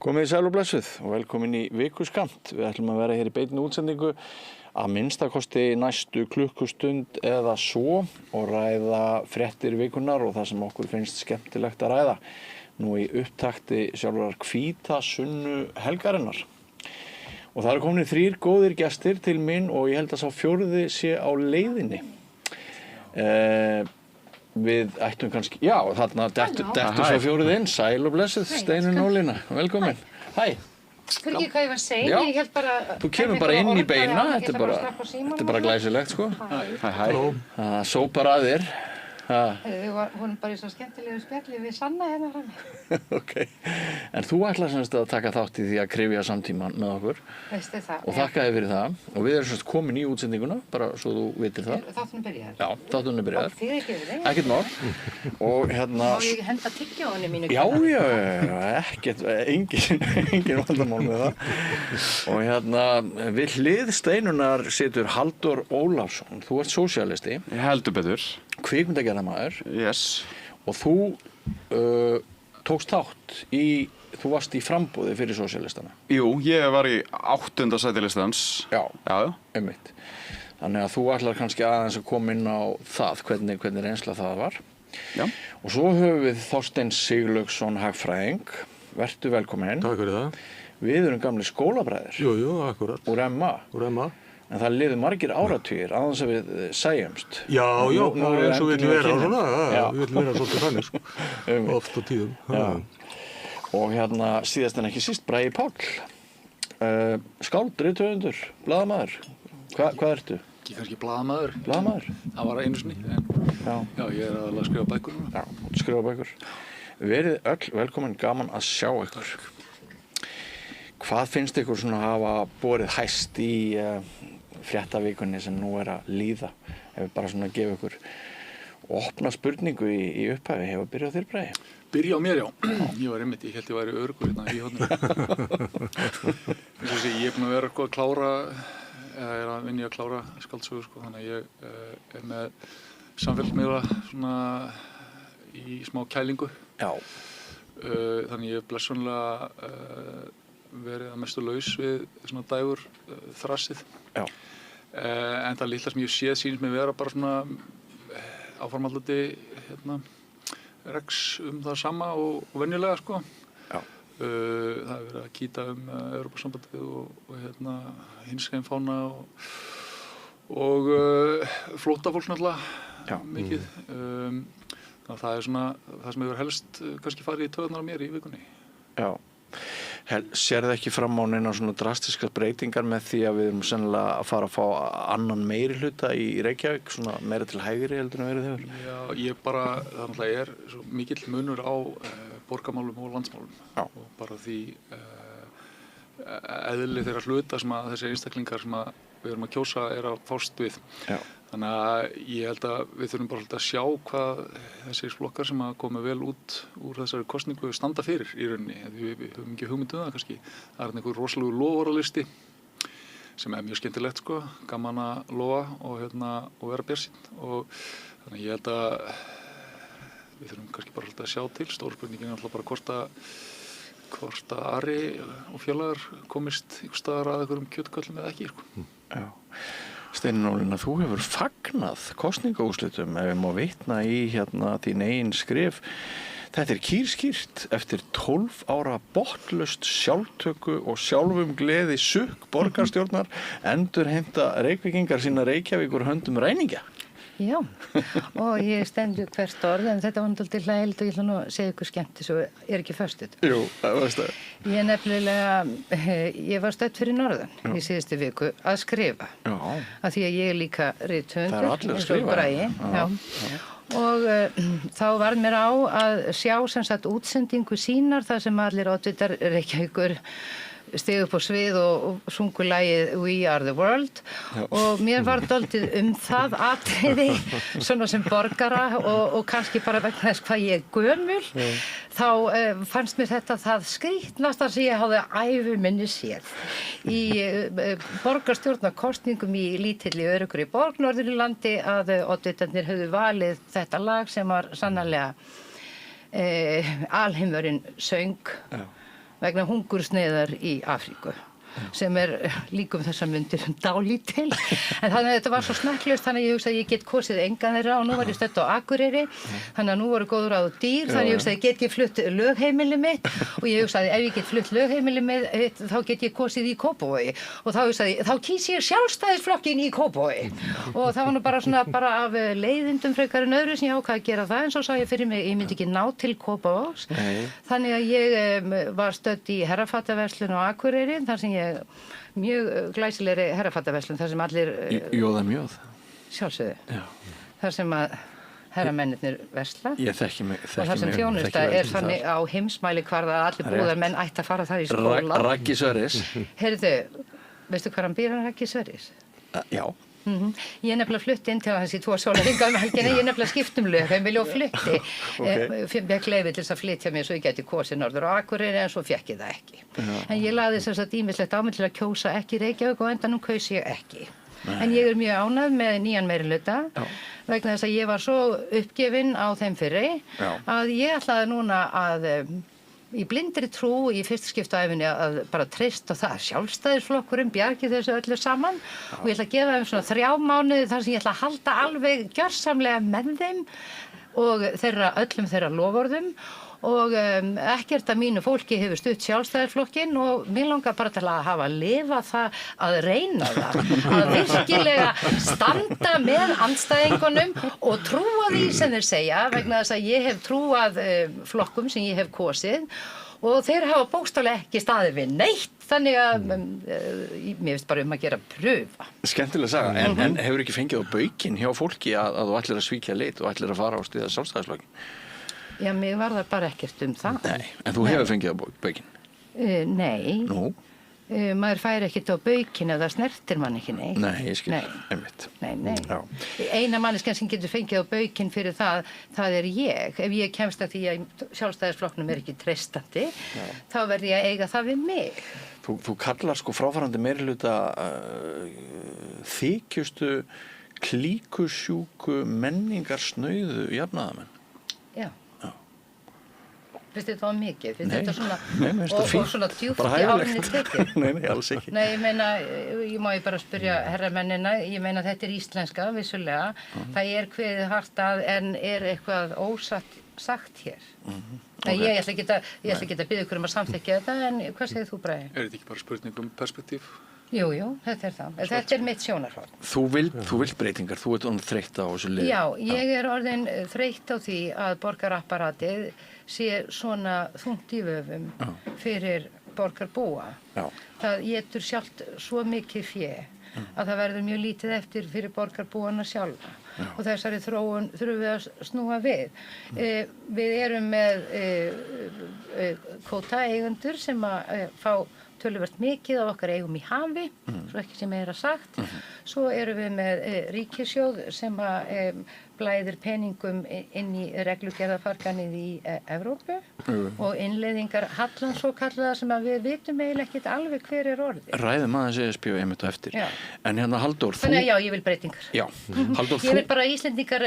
Komið sæl og blessuð og velkomin í Vikuskamt. Við ætlum að vera hér í beinni útsendingu að minnstakosti næstu klukkustund eða svo og ræða fréttir vikunnar og það sem okkur finnst skemmtilegt að ræða. Nú í upptakti sjálfrar hvítasunnu helgarinnar. Og það eru komin 3 góðir gestir til mín og ég held að sá 4. sé á leiðinni. Við ættum kannski, já, þarna dettur svo 4. inn, sæl og blessuð, Steinunn Ólína, velkomin. Hæ. Fyrir ekki hvað ég var að segja, ég held bara... Þú kemur bara inn í beina, þetta er bara glæsilegt, sko. Hæ. Það sópar að þér. Við vorum bara í svo skemmtilegu spjalli við Sanna hérna frammi. Ok. En þú ætlar semst að taka þátt í því að kryfja samtímann með okkur. Veistu það. Og þakka þér fyrir það. Og við erum semst komin í útsendinguna, bara svo þú vitir það. Þátturinn byrjaður. Já, þátturinn byrjaður. Þið ekki við þig. Ekkert mál. Og hérna... Má ég henda tyggjóinu mínu? Já, ekkert, engin vandamál með það. Og hérna, við hlið Steinunnar situr Halldór Ólafsson. Þú ert sósíalisti. Heldur betur. Kvikmyndagerðarmaður. Yes. Og þú tókst þátt í, þú varst í framboði fyrir sósíalistana. Jú, ég var í 8. sæti listans. Já, Já. einmitt. Þannig að þú ætlar kannski aðeins að koma inn á það, hvernig reynsla það var. Já. Og svo höfum við Þorstein Sigurlaugsson hagfræðing. Vertu velkominn. Takk fyrir það. Við erum gamli skólabræður. Jú, akkurat. Úr MA. Úr MA. En það liðu margir áratugir áðans að við sæjumst. Já, nú eins og við viljum vera svona, Já. við viljum vera svolítið þannig, sko. Oft á tíðum. Já. Og hérna síðast en ekki síst, Bragi Páll. Skáld, rithöfundur, blaðamaður. Hvað ertu? Ekki kannski blaðamaður. Blaðamaður? Það var einu sinni, en já, ég er aðalega að skrifa bækur núna. Já, skrifa bækur. Verið öll velkomin, gaman að sjá ykkur. Hvað finnst ykkur svona að hafa borið hæst í fréttavikunni sem nú er að líða? Ef við bara svona gefa ykkur opna spurningu í upphafi, hefur byrjað þér Bragi? Byrja á mér, já. Ég var einmitt, ég held ég væri öruggur hérna í hóðnum. Eins og sé, ég er búinn að vera að klára, eða er að vinna í að klára skáldsögur, sko, þannig að ég er með samfélagsmiðla svona í smá kælingu. Já. Þannig ég er blessunlega verið að mestu laus við svona dægur þrassið. Já. En það litla sem ég séð sýnist mér vera bara svona áframhaldandi rex það sama og venjulega, sko. Já. Það hefur verið að kýta Evrópusambandið og hinsegin fána og flóttafólk náttúrulega mikið. Þannig að það er svona það sem hefur helst kannski farið í taugarnar á mér í vikunni. Já. Sérðu ekki fram á neina svona drastiskar breytingar með því að við erum sennilega að fara að fá annan meirihluta í Reykjavík, svona meira til hægri heldur en verið hefur? Já, ég bara, það náttúrulega er svo mikill munur á borgarmálum og landsmálum. Já. Og bara því eðli þeirra hluta sem að þessi einstaklingar sem að við erum að kjósa er að fást við. Já. Þannig að ég held að við þurfum bara að sjá hvað þessir flokkar sem að koma vel út úr þessari kosningu standa fyrir í rauninni. Við höfum ekki hugmynd um það kannski. Það er einhver rosalegur loforðalisti sem er mjög skemmtilegt, sko, gaman að lofa og vera bjartsýnn. Og þannig að ég held að við þurfum kannski bara að sjá til. Stóra spurningin er alltaf bara hvort að Ari og félagar komist einhvers staðar að einhverjum kjötköllum eða ekki, sko. Já. Steinunn Ólína, þú hefur fagnað kosningaúrslitum ef ég má vitna í þín eigin skrif. Þetta er kýrskýrt eftir 12 ára botnlaust sjálftöku og sjálfum gleði sukk borgarstjórnar endurheimta Reykvíkingar sína Reykjavík úr höndum ræningja. Já, og ég stendur hvert orð, en þetta var náttúrulega hlægilegt og ég ætla nú að segja ykkur skemmt þess að er ekki föstuð. Jú, það varst það. Ég var stödd fyrir norðan í síðustu viku að skrifa. Já. Af því að ég er líka rithöfundur. Það er allir að skrifa. Bragi, já. Og þá varð mér á að sjá sem sagt útsendingu sínar þar sem allir oddvitar Reykjavíkur stið upp á svið og sungu lagið We Are The World. Já. Og mér var dálítið það atriði svona sem borgara og kannski bara vegna þess hvað ég er gömul. Já. Þá fannst mér þetta það skrýtnasta sem ég hafði ævi minni séð. Í borgarstjórnarkosningum í lítilli öruggri borg norður í landi að oddvitarnir höfðu valið þetta lag sem var sannarlega alheimurinn söng. Já. vegna hungursneiðar í Afríku sem líkum þessar myndir dálítil en þannig að þetta var svo smekklaust þannig að ég hugsaði að ég get kosið engan þeirra og nú var ég stödd á Akureyri þannig að nú voru góð ráð og dýr þannig að ég hugsaði get ég flutt lögheimili mitt og ég hugsaði ef ég get flutt lögheimili mitt þá get ég kosið í Kópavogi og þá hugsaði þá kýs ég Sjálfstæðisflokkinn í Kópavogi og það var nú bara af leiðindum frekar en öðru sem ég ákvað að gera það en svo sá ég fyrir mig ég myndi ekki ná til Kópavogs þannig að ég var stödd í herrafattaverslun á Akureyri þar sem ég mjög glæsilegri herrafattaverslun þar sem allir Jóða mjóð sjálfsögðu þar sem að herramennirnir versla ég þekki mig og þar sem þjónusta þannig á heimsmælikvarða að allir búðarmenn ætti að fara þar í skóla Raggi Sverris heyrðu, veistu hvað hann býr hann Raggi Sverris? Já Ég nefnilega flutti inn til hans í 2 sólarhringa helgina, ég nefnilega skiptum lögheimili og flutti. Fékk leyfi til þess að flytja mér svo ég gæti kosið norður á Akureyri en svo fékk ég það ekki. En ég lagði sem sagt ýmislegt á mig til að kjósa ekki Reykjavík og endanum kaus ég ekki. En ég mjög ánægð með nýjan meirihluta vegna þess að ég var svo uppgefin á þeim fyrri að ég ætlaði núna að í blindri trú í fyrsta skipti á ævinni að bara treysta það Sjálfstæðisflokkurinn bjargi þessu öllu saman og ég ætla að gefa þeim svona 3 mánuði þar sem ég ætla að halda alveg gjörsamlega með þeim og öllum þeirra loforðum og ekkert af mínu fólki hefur stutt Sjálfstæðisflokkinn og mér langar bara til að hafa lifað það að reyna það að virkilega standa með andstæðingunum og trúa því sem þeir segja vegna þess að ég hef trúað flokkum sem ég hef kosið og þeir hafa bókstaflega ekki staðið við neitt þannig að mér finnst bara að gera pröfa. Skemmtilega saga, en hefur ekki fengið á baukinn hjá fólki að þú ætlir að svíkja lit og ætlir að fara á stiða Sjálfstæðisflokkinn? Já, mér var það bara ekkert það. Nei, en þú hefur fengið á baukinn? Nei. Nú? Maður fær ekkert á baukinn ef það snertir mann ekki neitt. Nei, ég skil, einmitt. Nei. Eina manneskjan sem getur fengið á baukinn fyrir það ég. Ef ég kemst að því að Sjálfstæðisflokknum ekki treystandi, þá verð ég að eiga það við mig. Þú kallar sko fráfarandi meirihluta þykjustu klíkusjúku menningarsnauðu jafnaðarmenn. Já. Finnst þetta var mikið? Finnst þetta svona og svona djúpt í árinni tekið? Nei, alls ekki. Nei, ég meina, ég má bara spyrja herramennina, ég meina þetta íslenska, vissulega. Það kveðið hart að en eitthvað ósatt sagt hér. Okay. Ég ætla ekki að biðja ykkur að samþykkja þetta, en hvað segir þú, Bragi? Þetta ekki bara spurning perspektíf? Jú, þetta það. Þetta mitt sjónarhorn. Þú vilt breytingar, þú ert þreytt á þessu liði. Já, ég orðin þreytt á því að borgarapparatið sé svona þungt í vöfum fyrir borgarbúa. Já. Það étur sjálft svo mikið fé að það verður mjög lítið eftir fyrir borgarbúana sjálfa. Já. Og þessari þróun þurfum við að snúa við. Við erum með kvótaeigendur sem að fá töluvert mikið af okkar eigum í hafi, svo ekki sem meira sagt. Svo erum við með ríkissjóð sem að blæðir peningum inn í reglugerðarfarganið í Evrópu og innleiðingar hallan svo kallaða sem að við vitum eiginlega ekkert alveg hver orðið. Ræðum aðeins ESB og einmitt á eftir. Já. En hérna Halldór, þú... Þannig að já, ég vil breytingar. Já, Halldór, ég vil bara að Íslendingar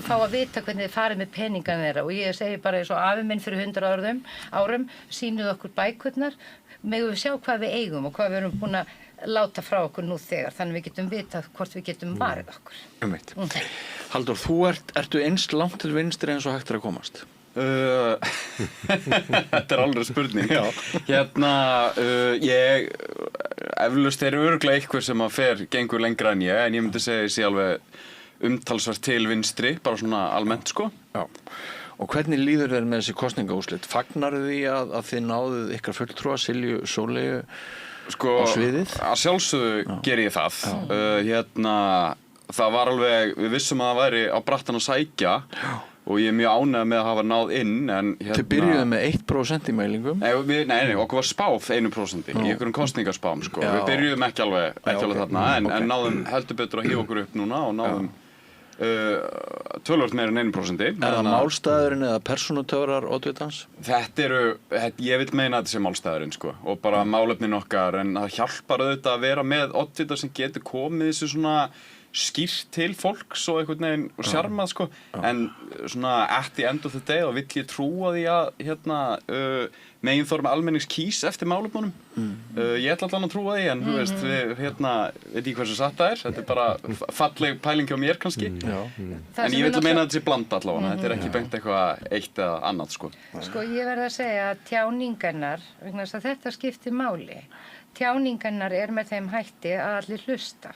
fá að vita hvernig þið farið með peningan þeirra og ég segi bara eins og afi minn fyrir 100 árum sýnuð okkur bækurnar megum við sjá hvað við eigum og hvað við erum búin að láta frá okkur nú þegar þannig við getum vitað hvort við getum varið okkur. Halldór, þú ertu eins langt til vinstri eins og hægt að komast? Þetta alveg spurning. Ég eflaust örugglega eitthvað sem að gengur lengra en ég, en ég myndi segja sé alveg umtalsvert til vinstri, bara svona almennt sko. Já. Og hvernig líður þér með þessi kosningaúrslit? Fagnar því að þið náðuð ykkar fulltrúa Silju Sóleyju á sviðið? Að sjálfsögðu ger ég það. Það var alveg, við vissum að það væri á brattan að sækja og ég mjög ánægð með að hafa náð inn. Þið byrjuðu með 1% í mælingum? Nei, okkur var spáð 1% í einhverjum kosningaspám. Sko. Við byrjuðum ekki alveg þarna, en náðum heldur betur að hífa okkur upp núna og náðum tölvöld meira en 1%. Er það málstæðurinn eða persónutöfrar oddvitans? Ég vil meina að þetta sé málstæðurinn sko, og bara málefnin okkar, en það hjálpar auðvitað að vera með oddvita sem getur komið þessu svona skýrt til fólks og einhvern veginn og sjarmað sko, en svona at the end of the day þá vill ég trúa því að meginþorm almennings kýs eftir málefnunum. Ég ætla allan að trúa því, en þú veist, við veit ég hversu satt það er, þetta er bara falleg pæling hjá mér kannski, en ég vil að meina að þetta sé blanda allavega, þetta er ekki beint eitthvað eitt eða annað sko. Sko ég verð að segja að tjáningarnar, vegna þess að þetta skiptir máli, tjáningarnar með þeim hætti að allir hlusta.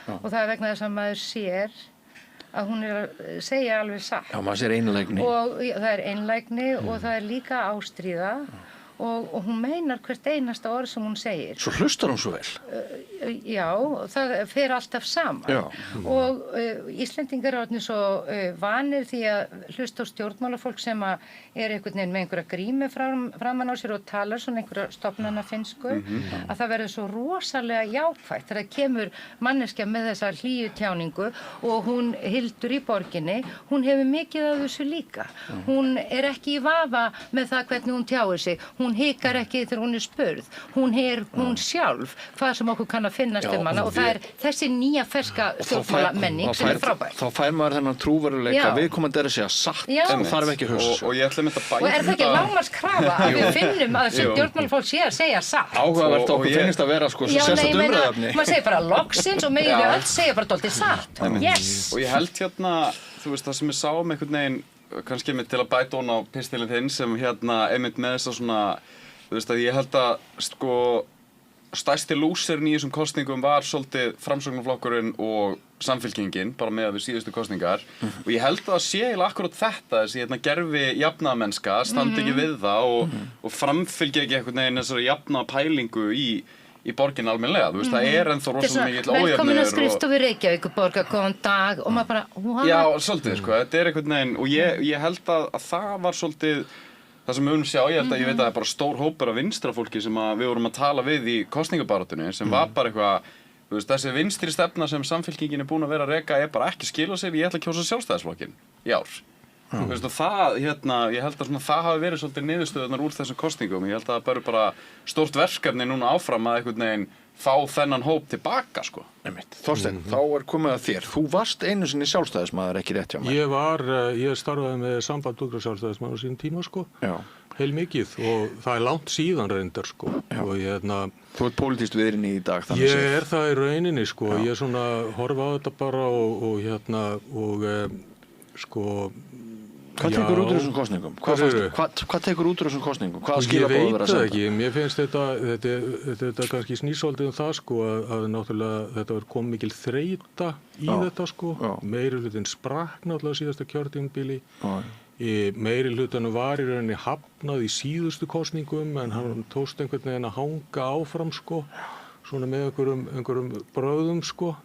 Og það vegna þess að maður sér að hún að segja alveg satt. Já, maður sér einlægni. Og það einlægni og það líka ástríða og hún meinar hvert einasta orð sem hún segir. Svo hlustar hún svo vel. Já, það fer alltaf saman. Já. Og Íslendingar orðnir svo vanir því að hlusta á stjórnmálafólk sem einhvern veginn með einhverja grímu framan á sér og talar svona einhverja stofnanafinnsku, að það verður svo rosalega jákvætt þegar kemur manneskja með þessa hlýju tjáningu og hún Hildur í borginni, hún hefur mikið af þessu líka. Hún ekki í vafa með það hvernig hún tjáir sig. Hún hikar ekki þegar hún spurð. Hún sjálf, hvað sem okkur kann að finnast hana og það þessi nýja ferska stjórnmálamenning sem frábær. Þá fær maður þennan trúveruleika viðkomandi að segja satt en þarf ekki hugsa. Og ég ætla að mynda að bæta. Og það ekki lágmarkskrafa að við finnum að sem stjórnmálafólk sé að segja satt? Áhugavert okkur finnst að vera sko sérstakt umræðefni. Maður segir bara loksins og megið við öll segja bara dálítið satt. Yes! Og ég held þú veist, það sem ég sá einhvern veginn kannski einmitt til að bæta hún á pistilinn þinn sem einmitt með þess að svona, þú veist að ég held að sko stærsti lúserinn í þessum kosningum var svolítið Framsóknarflokkurinn og Samfylkingin, bara með við síðustu kosningar og ég held að sé eiginlega akkurat þetta, þessi gerfi jafnaðarmennska, standi ekki við það og framfylgja ekki einhvern veginn þessari jafnaðarpælingu í borgin almennilega, þú veist, það ennþá rosalega mikill ójöfnuður. Velkomin að skrifstofu Reykjavíkurborgar, góðan dag og maður bara, what? Já, svolítið, sko, þetta einhvern veginn og ég held að það var svolítið það sem við höfum sjá, ég veit að það bara stór hópur af vinstrafólki sem við vorum að tala við í kosningabaráttunni sem var bara eitthvað, þú veist, þessi vinstri stefna sem Samfylkingin búin að vera að reka bara ekki skila sér, ég ætla að kjósa Sjálfstæðisflokkinn í ár. Þú veist, og það, ég held að það hafi verið svolítið niðurstöðunar úr þessum kosningum, ég held að það bara stórt verkefni núna áfram að einhvern veginn fá þennan hóp tilbaka, sko. Þorsteinn, þá komið að þér. Þú varst einu sinni sjálfstæðismaður, ekki rétt hjá mér. Ég starfaði með Samband ungra sjálfstæðismanna á sín tíma, sko. Já. Heil mikið og það langt síðan reyndar, sko. Og þú ert pólitískt viðrinn í dag, þannig séð. Ég það í rauninni, sko. Já. Ég svona horfa á þetta bara sko Hvað tekur út úr þessum kosningum? Hvað tekur út úr þessum kosningum? Hvaða skilaboð vera að senda? Ég veit það ekki. Mér finnst þetta kannski snýsaldið það sko að náttúrulega þetta var komið mikil þreyta í þetta sko. Meirihlutinn sprakk náttúrulega síðasta kjörtímabili. Meirihlutinn var í rauninni hafnað í síðustu kosningum en hann tókst einhvern veginn að hanga áfram sko. Svona með einhverjum bröðum sko.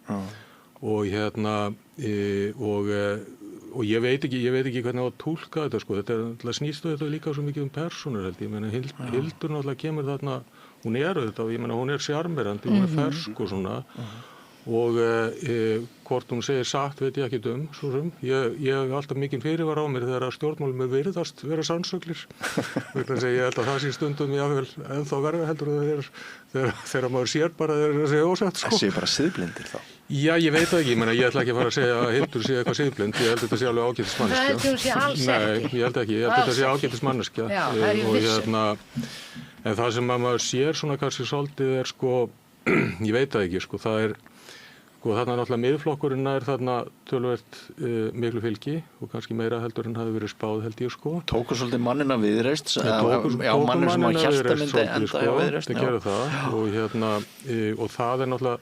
Og ég veit ekki hvernig á að túlka þetta sko. Þetta náttúrulega snýst þetta líka svo mikið persónur held ég. Ég meina Hildur náttúrulega kemur þarna, hún auðvitað, ég meina hún sjarmerandi, hún fersk og svona. Og hvort hún segir satt veit ég ekkert svo sem. Ég hef alltaf mikinn fyrirvara á mér þegar stjórnmálum virðast vera sannsöglir. Ég held að það sé stundum jafnvel ennþá verða heldur þegar maður sér bara þegar það sé ósagt sko. Það sé bara siðblindir þá. Já, ég veit það ekki, ég ætla ekki að fara að segja að Hildur sé eitthvað siðblind, ég held að þetta sé alveg ágætismanneskja. Það heldur hún sé alls ekki. Nei, ég held ekki, ég held að þetta sé ágætismanneskja. Já, það er ég vissi. En það sem maður sér svona kannski svolítið sko, ég veit það ekki, sko, það sko þarna náttúrulega miðflokkurinn þarna töluvert miklu fylgi og kannski meira heldur en hafi verið spáð held ég sko. Tóku svolítið manninn af Viðreist, manninn sem að hjarta myndi enda hjá Viðreist. Það gerði það og það náttúrulega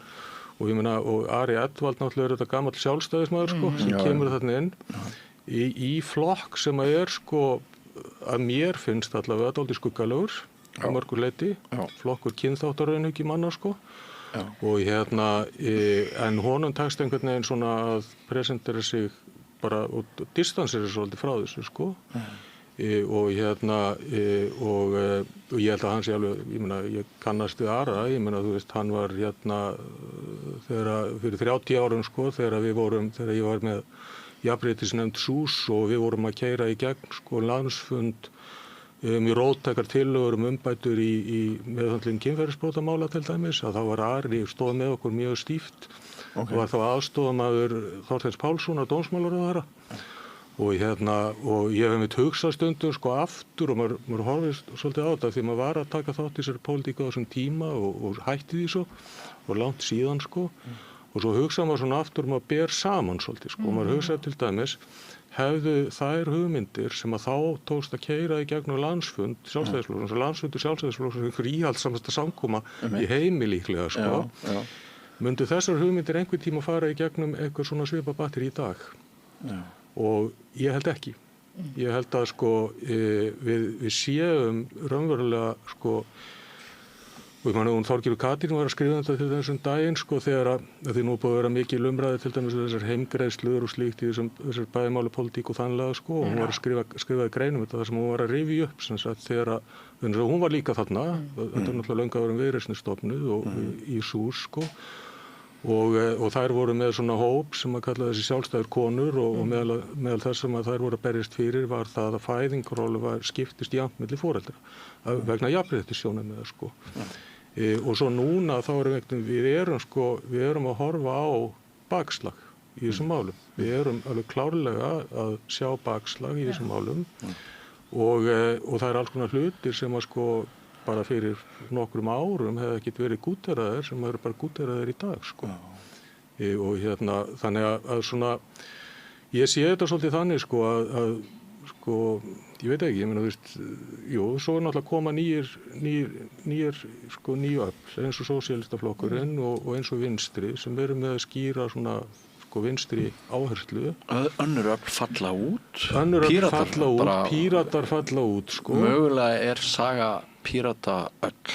og ég meina, og Ari Edvald náttúrulega þetta gamall sjálfstæðismaður sko, sem kemur þarna inn í flokk sem að sko, að mér finnst allavega dálítið skuggalegur á mörgur leyti, flokkur kynþáttarauðnugi manna sko, og en honum tekst einhvern veginn svona að presentera sig bara og distansera svolítið frá þessu sko. Og ég held að hann sé alveg, ég meina, ég kannast við Ara, ég meina, þú veist, hann var fyrir 30 árum, sko, þegar ég var með jafnréttisnefnd SÚS og við vorum að keyra í gegn, sko, landsfund mjög róttækar tillögur umbætur í meðhöndlun kynferðisbrotamála til dæmis, að þá var Ari stóð með okkur mjög stíft og var þá aðstoðarmaður Þorsteins Pálssonar dómsmálaráðherra og ég hef mitt hugsað stundum sko aftur og maður horfist svolítið á þetta því maður var að taka þátt í þessari pólitíku á þessum tíma og hætti því svo og langt síðan sko og svo hugsaði maður svona aftur og maður ber saman svolítið sko og maður hugsaði til dæmis hefðu þær hugmyndir sem að þá tókst að keyra í gegnum landsfund Sjálfstæðisflokksins og landsfundur Sjálfstæðisflokksins einhver íhaldssamasta samkoma í heimi líklega sko myndu þessar hugmyndir einhvern tíma fara í gegnum eitthvað svona svipabattir í dag og ég held ekki ég held að sko við séum raunverulega sko og Þorgerður Katrín var að skrifa þetta til þessum daginn sko þegar að því nú búið að vera mikil umræði til dæmis þessar heimgreiðslur og slíkt í þessar bæðimála pólitík og þannlega sko og hún var að skrifaði greinum þetta þar sem hún var að rifja upp sem sagt þegar að hún var líka þarna þetta er náttúrulega löngu að vera Viðreisnarstofnuð og í SÚS sko og þær voru með svona hóp sem að kalla þessi sjálfstæður konur og meðal þess sem að þær voru að berjast fyrir var það að fæðingarólu skiptist jafnt milli foreldra vegna jafnréttissjónarmiða sko og svo núna þá við erum að horfa á bakslag í þessum málum við erum alveg klárlega að sjá bakslag í þessum málum og það er alls konar hlutir sem að sko bara fyrir nokkrum árum hefði ekkert verið gúteraðir sem eru bara gúteraðir í dag sko og þannig að svona ég sé þetta svolítið þannig sko að sko ég veit ekki, ég meina þú veist jú, svo er náttúrulega koma nýjir sko nýju öfl eins og sósíalistaflokkurinn og eins og vinstri sem eru með að skýra svona sko vinstri áherslu önnur öfl falla út Píratar falla út sko mögulega saga Pírata öll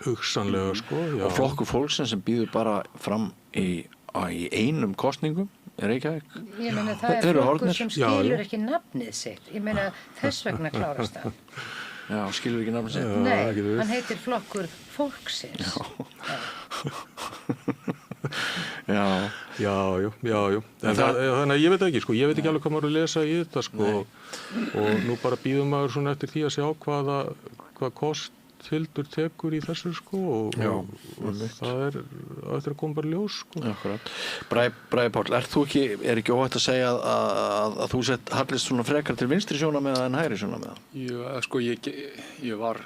hugsanlega sko já. Og flokkur fólksins sem býður bara fram í einum kosningum Reykjavík. Ég meina það er flokkur sem skilur ekki nafnið sitt. Ég meina þess vegna klárast það. Já, skilur ekki nafnið sitt. Nei, hann heitir flokkur fólksins. Já. Þannig að ég veit ekki, sko, ég veit ekki alveg hvað maður að lesa í þetta, sko, og nú bara býðum maður svona eftir því að sjá hvað kost Hildur tekur í þessu sko og það er að koma bara ljós sko. Akkurat. Bragi Páll, er ekki óhætt að segja að þú hallist svona frekar til vinstri sjónarmiða en hægri sjónarmiða? Já, sko ég var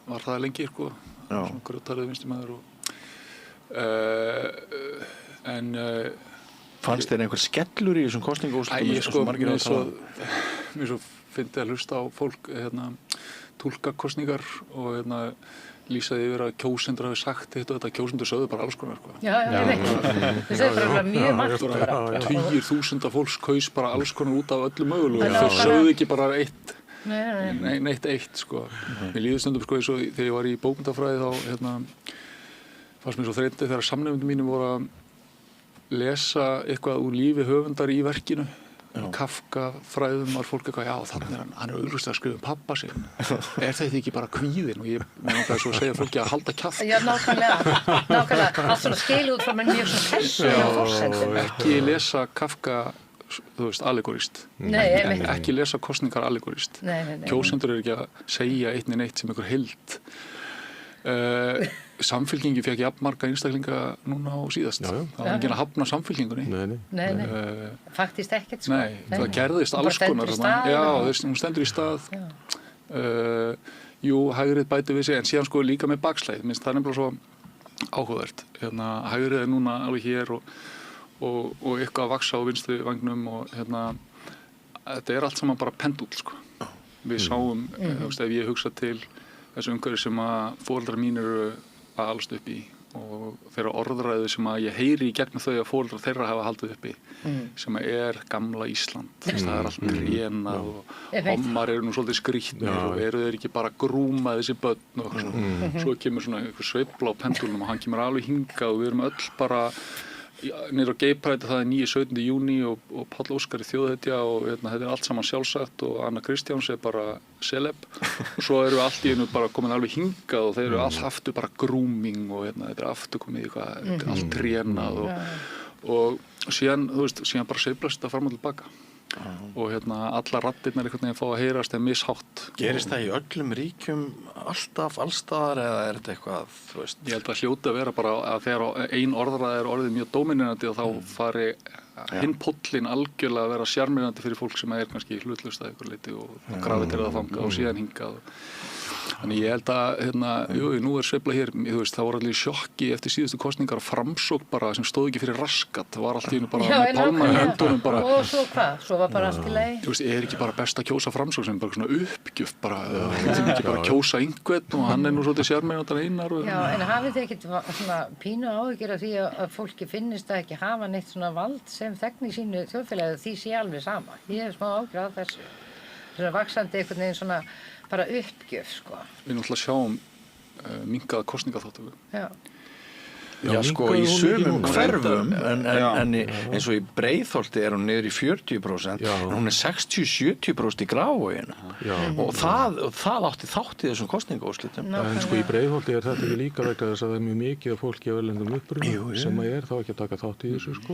það lengi sko, svona grjótarið vinstri maður en fannst þér einhver skellur í þessum kosningaúrslitum? Sko, mér svo fyndi að hlusta á fólk túlka kosningar og lýsaði yfir að kjósendur hafi sagt hitt og þetta kjósendur sögðu bara alls konar sko. Já, ég veit það sögðu bara mjög margt bara. 10.000 fólks kaus bara alls konar út af öllu mögulegu þau sögðu ekki bara eitt sko. Mér líður stundum sko eins og þegar ég var í bókmyndafræði þá fannst mér svo þreytandi þegar samnefndum mínum voru að lesa eitthvað úr lífi höfundar í verkinu Kafka fræðum var fólk eitthvað, já þannig hann er auðvitað að skrifa pappa sinn þetta ekki bara kvíðin og ég langaði svo að segja fólki að halda kjaft Já, nákvæmlega allt svona skil út frá mér mjög svona persónulega forsendum ekki lesa Kafka þú veist, allegorist ekki lesa kosningar allegorist kjósendur ekki að segja eitt sem einhver heild Samfylkingi fekk jafnmarga einstaklinga núna á síðast. Það var enginn að hafna samfylkingunni. Nei. Faktist ekkert sko. Nei, það gerðist alls konar. Já, hún stendur í stað. Jú, hægrið bæti við sig, en síðan sko líka með bakslæð. Minnst það er nefnilega svo áhugavert. Hægrið er núna alveg hér og eitthvað að vaksa á vinstri vagnum og þetta er allt saman bara pendúll sko. Við sáum, ef ég hugsa til þessu umhverfi sem að foreldrar mín eru að alast upp í og þeirra orðræðu sem að ég heyri í gegnum þau að foreldrar þeirra hafa haldið upp í sem er gamla Ísland það er allt rénað og hommar eru nú svolítið skrýtnir og eru þeir ekki bara að grúma þessi börn og svo kemur svona einhver sveifla á pendúlnum og hann kemur alveg hingað og við erum öll bara niður á Geiparæti, það er 17. júní og Páll Óskar er þjóðhetja og þetta er allt saman sjálfsagt og Anna Kristjáns er bara celeb og svo eru við allt í einu bara komin alveg hingað og þeir eru allt aftur bara grooming og þetta er aftur komið eitthvað, þetta er allt rénað og síðan, þú veist, síðan bara sveiflast þetta fram og tilbaka og alla raddirnar einhvern veginn fá að heyrast eða mishátt. Gerist það í öllum ríkjum alltaf, allstaðar eða er þetta eitthvað, þú veist? Ég held að hljóta að vera bara að þegar ein orðræða er orðið mjög dóminirandi og þá fari hinn póllinn algjörlega að vera sjarmirandi fyrir fólk sem er kannski hlutlaust að einhver leyti og gravitera það þangað og síðan hingað. Þannig ég held að, nú sveifla hér, þú veist, það voru allir í sjokki eftir síðustu kosningar og Framsókn bara sem stóð ekki fyrir raskat, það var allt í einu bara með pálmann í höndunum bara. Og svo hvað? Svo var bara allt í lagi. Þú veist, er ekki bara best að kjósa Framsókn sem bara svona uppgjöf bara, ekki bara kjósa einhvern og hann er nú svolítið sjarmerandi einar. Já, en hafið þið ekkert svona pínu áhyggjur af því að fólki finnist að ekki hafa neitt svona vald sem þegni í sínu þjóðfélagi því sé alveg sama. Ég hef smá áhyggjur af þessu. Svona vaxandi einhvern veginn svona bara uppgjöf, sko. Við náttúrulega sjáum minnkaða kosningaþátttöku. Já. Já, sko, í sumum hverfum, en eins og í Breiðholti er hún niður í 40%, en hún er 60-70% í Grafarvoginum. Og það átti þátt í þessum kosningaúrslitum. En sko í Breiðholti er þetta ekki líka vegna þess að það er mjög mikið af fólki af erlendum uppruna sem er þá ekki að taka þátt í þessu, sko.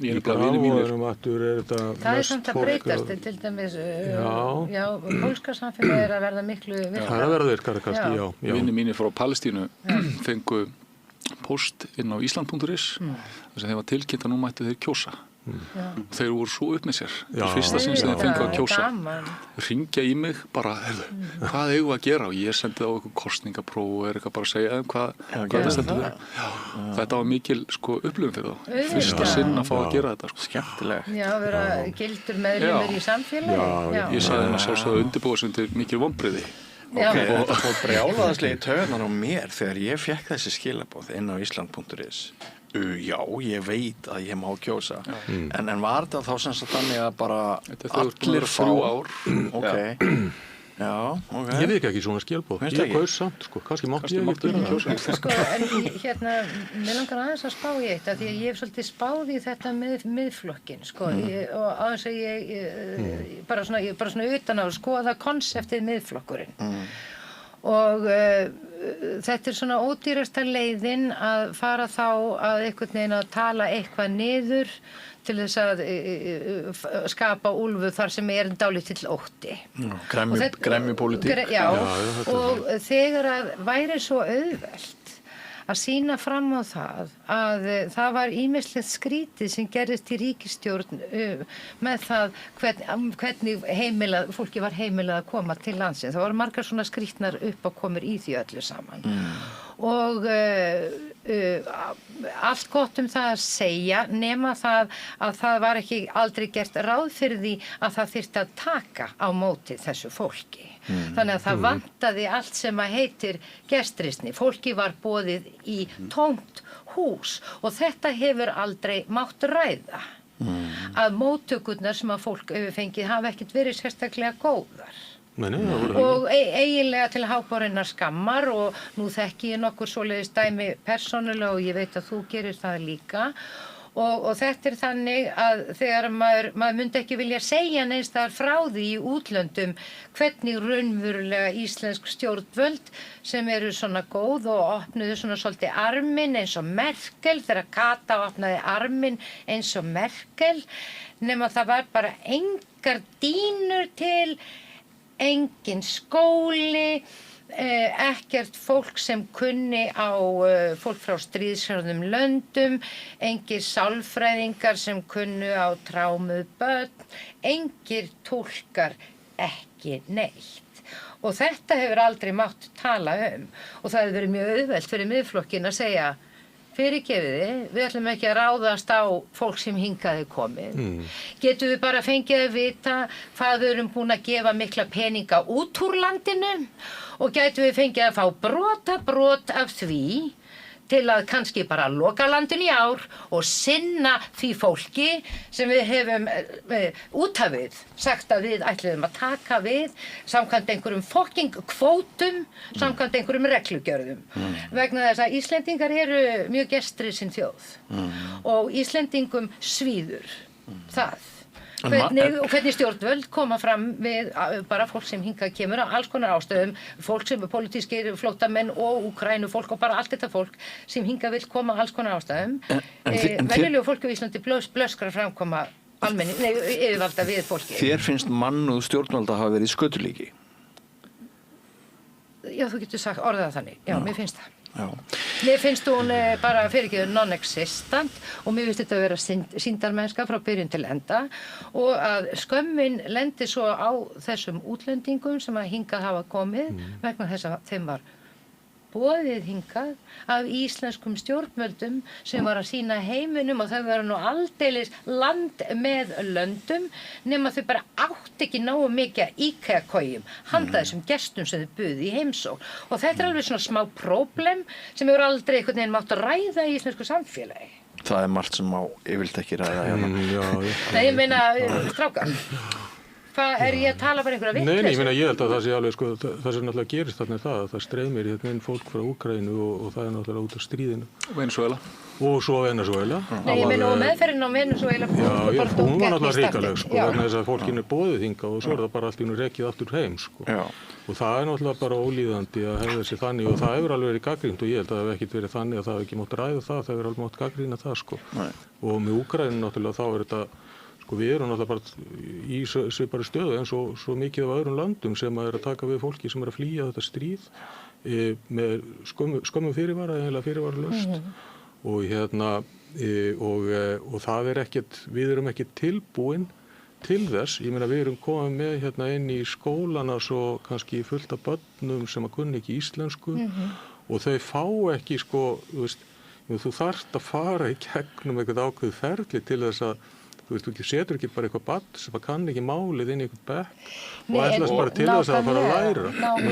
Í Grafarvoginum aftur er þetta mest fólk. Það er samt að breytast, til dæmis, pólska samfélagi er að verða miklu virkara. Það er að verða virkara, kannski, já. Vinir mínir frá Palestínu fengu post inn á Ísland.is þar sem þeim var tilkynnt að nú mættu þeir kjósa. Og þeir voru svo upp með sér. Það fyrsta sinn sem þeir fengu að kjósa. Hringja í mig bara, hvað eigum við að gera? Og ég sendi það á eitthvað kosningapróf og er eitthvað bara að segja hvað það stendur fyrir. Þetta var mikil upplifun fyrir þá. Fyrsta sinn að fá að gera þetta. Skemmtilegt. Já, vera gildur meðlimur í samfélagi. Ég sagði þeim að sjálfsögðu undirbúa sig undir mikil vonbrigði. Þetta fór brjálaðislega í taugarnar á mér þegar ég fekk þessi skilaboð inn á Ísland.is. Já, ég veit að ég má kjósa. En var þetta þá sem sagt þannig að bara allir fá 3 ár? Já, ok. Ég veit ekki svona skilabóð. Ég kaus samt, sko. Kannski mátti ég ekki kjósa. Sko, en mér langar aðeins að spá í eitt, af því að ég hef svolítið spáð í þetta með miðflokkin, sko. Og aðeins að ég bara svona utan á að skoða konseptið miðflokkurinn. Og þetta er svona ódýrasta leiðin að fara þá að einhvern veginn að tala eitthvað niður til þess að skapa úlfu þar sem er dálítill ótti. Gremjupólitík. Já, og þegar að væri svo auðvelt að sýna fram á það að það var ýmislegt skrítið sem gerðist í ríkisstjórn með það hvernig fólki var heimilað að koma til landsins. Það voru margar svona skrítnar uppákomur í því öllu saman. Og allt gott það að segja nema það að það var ekki aldrei gert ráð fyrir því að það þyrfti að taka á móti þessu fólki. Þannig að það vantaði allt sem að heitir gestrisni. Fólki var boðið í tómt hús og þetta hefur aldrei mátt ræða. Að móttökurnar sem að fólk fengið hafa ekkert verið sérstaklega góðar. Og eiginlega til háborinnar skammar og nú þekki ég nokkur svoleiðis dæmi persónulega og ég veit að þú gerir það líka og þetta er þannig að þegar maður myndi ekki vilja segja neins þar frá því í útlöndum hvernig raunverulega íslensk stjórnvöld sem eru svona góð og opnuðu svona svolítið arminn eins og Merkel þegar Kata opnaði arminn eins og Merkel nema það var bara engar dýnur til engin skóli, ekkert fólk sem kunni á fólk frá stríðshrjáðum löndum, engir sálfræðingar sem kunnu á trámuð börn, engir túlkar, ekki neitt. Og þetta hefur aldrei mátt tala og það hefur verið mjög auðvelt fyrir miðflokkinn að segja fyrirgefiði, við ætlum ekki að ráðast á fólk sem hingaði komið. Getum við bara fengið að vita hvað við erum búin að gefa mikla peninga út úr landinu og getum við fengið að fá brot af því til að kannski bara loka landinu í ár og sinna því fólki sem við hefum úthafið sagt að við ætluðum að taka við samkvæmt einhverjum fucking kvótum, samkvæmt einhverjum reglugjörðum. Vegna þess að Íslendingar eru mjög gestrisin þjóð og Íslendingum svíður það. Hvernig stjórnvöld koma fram við bara fólk sem hingað kemur á alls konar ástöðum, fólk sem er pólitískir flóttamenn og Úkrænufólk og bara allt þetta fólk sem hingað vill koma á alls konar ástöðum. Venjulegu fólk á Íslandi blöskrar framkoma almenni, yfirvalda við fólki. Þér finnst mannúð stjórnvalda hafa verið skötulíki? Já, þú getur sagt orðað þannig. Já, mér finnst það. Já. Mér finnst hún bara fyrirgefið non-existent og mér finnst þetta að vera sýndarmennska frá byrjun til enda og að skömmin lendi svo á þessum útlendingum sem að hingað hafa komið vegna þess að þeim var boðið hingað af íslenskum stjórnvöldum sem var að sýna heiminum og þau vera nú aldeilis land með löndum nema þau bara átt ekki nógu mikið IKEA-kojum handa þessum gestum sem þau buðu í heimsókn og þetta alveg svona smá próblem sem hefur aldrei einhvern veginn mátt að ræða í íslensku samfélagi. Það margt sem yfirleitt ekki ræða hérna. Nei, ég meina, strákar. Hvað ég að tala bara einhverja vitleysu? Nei, ég held að það sé alveg, sko, það sem náttúrulega gerist þarna það streymir hérna inn fólk frá Úkraínu og það náttúrulega út af stríðinu. Venezuela. Og svo Venezuela. Nei, ég meina, og meðferðin á Venezuela. Já, hún var náttúrulega hrikaleg, sko, vegna þess að fólkinu boðið hingað og svo það bara allt í nú rekið aftur heim, sko. Já. Og það náttúrulega bara ólíðandi að hefða sig þannig og það hefur alveg verið gagnrýnt og ég held að það hefur ekkert verið þannig að það hefur ekki mátt ræða það hefur alveg mátt gagnrýna það, sko. Og með Úkraínu náttúrulega þá þetta sko við erum náttúrulega bara í svipari stöðu eins og svo mikið af öðrum löndum sem að taka við fólki sem að flýja þetta stríð með skömmum fyrirvara eða fyrirvaralaust og og það ekkert, við erum ekki tilbúin til þess, ég meina við erum komið með hérna inn í skólana svo kannski fullt af börnum sem að kunni ekki íslensku og þau fá ekki sko, þú þarft að fara í gegnum eitthvað ákveð ferli til þess að þú setur ekki bara eitthvað barn sem kann ekki málið inn í eitthvað bekk og ætlast bara til þess að fara að læra.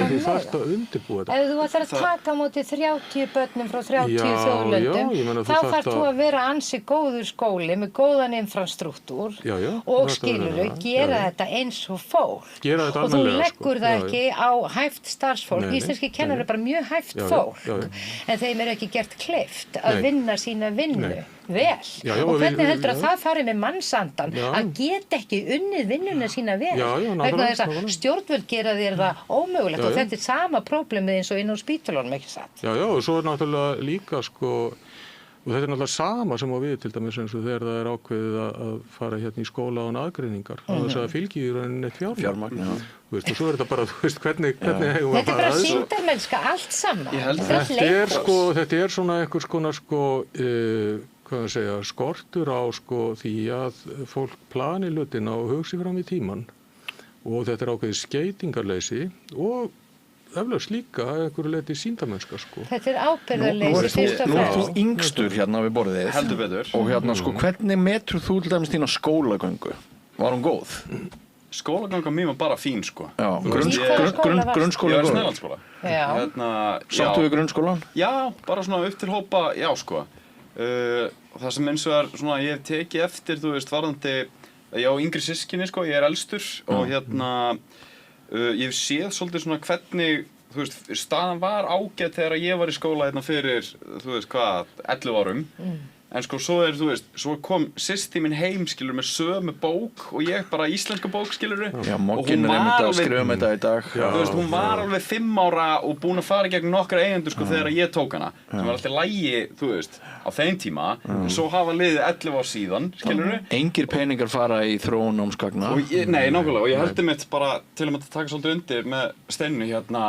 Þú þarft að undirbúa þetta. Ef þú ætlar að taka á móti 30 börnum frá 30 þjóðlöndum, þá þarf þú að vera ansi góður skóli með góðan infrastruktúr og skilurðu, gera þetta eins og fólk. Og þú leggur það ekki á hæft starfsfólk. Íslenski kennarar bara mjög hæft fólk, en þeim ekki gert kleift að vinna sína vinnu vel. Og hvernig heldur að það fari með mannsandan að geta ekki unnið vinnuna sína vel vegna þess að stjórnvöld gera þér það ómögulegt og þetta sama próblemið eins og inn á spítulunum, ekki satt? Já, og svo náttúrulega líka sko og þetta náttúrulega sama sem á við til dæmis eins og þegar það ákveðið að fara hérna í skóla án aðgreiningar og þess að fylgi í rauninni fjármagn og svo þetta bara, hvernig hefum við að fara að þessu? Þetta bara sýndarmennska allt saman. Þetta svona einhvers konar sko skortur á sko því að fólk plani hlutina og hugsi fram í tíman og þetta ákveðið skeytingarleysi og eflaust líka einhverju leyti sýndarmennska sko. Þetta ábyrgðarleysi fyrst og fremst. Nú ert þú yngstur hérna við borðið. Heldur betur. Og hérna sko, hvernig metur þú til dæmis þína skólagöngu? Var hún góð? Skólaganga mín var bara fín sko. Já, grunnskóla. Ég var Snælandsskóla. Sáttu við grunnskólan? Já, bara svona upp til hópa, já sko. Það sem eins og svona, ég hef tekið eftir, þú veist, varðandi, ég á yngri systkini sko, ég elstur og ég hef séð svolítið svona hvernig, þú veist, staðan var ágætt þegar ég var í skóla hérna fyrir, þú veist, 11 árum. En sko, þú veist, svo kom systir minn heim, skilur, með sömu bók og ég bara íslenska bók, skilur. Já, mogginn er einmitt að skrifa um þetta í dag. Þú veist, hún var alveg 5 ára og búin að fara í gegnum nokkra eigendur, sko, þegar ég tók hana. Það var alltaf lægi, þú veist, á þeim tíma. Svo hafa liðið 11 ár síðan, skilur. Engir peningar fara í þróun námsgagna. Nei, nákvæmlega, og ég heldur mitt bara til að taka svolítið undir með Steinu hérna,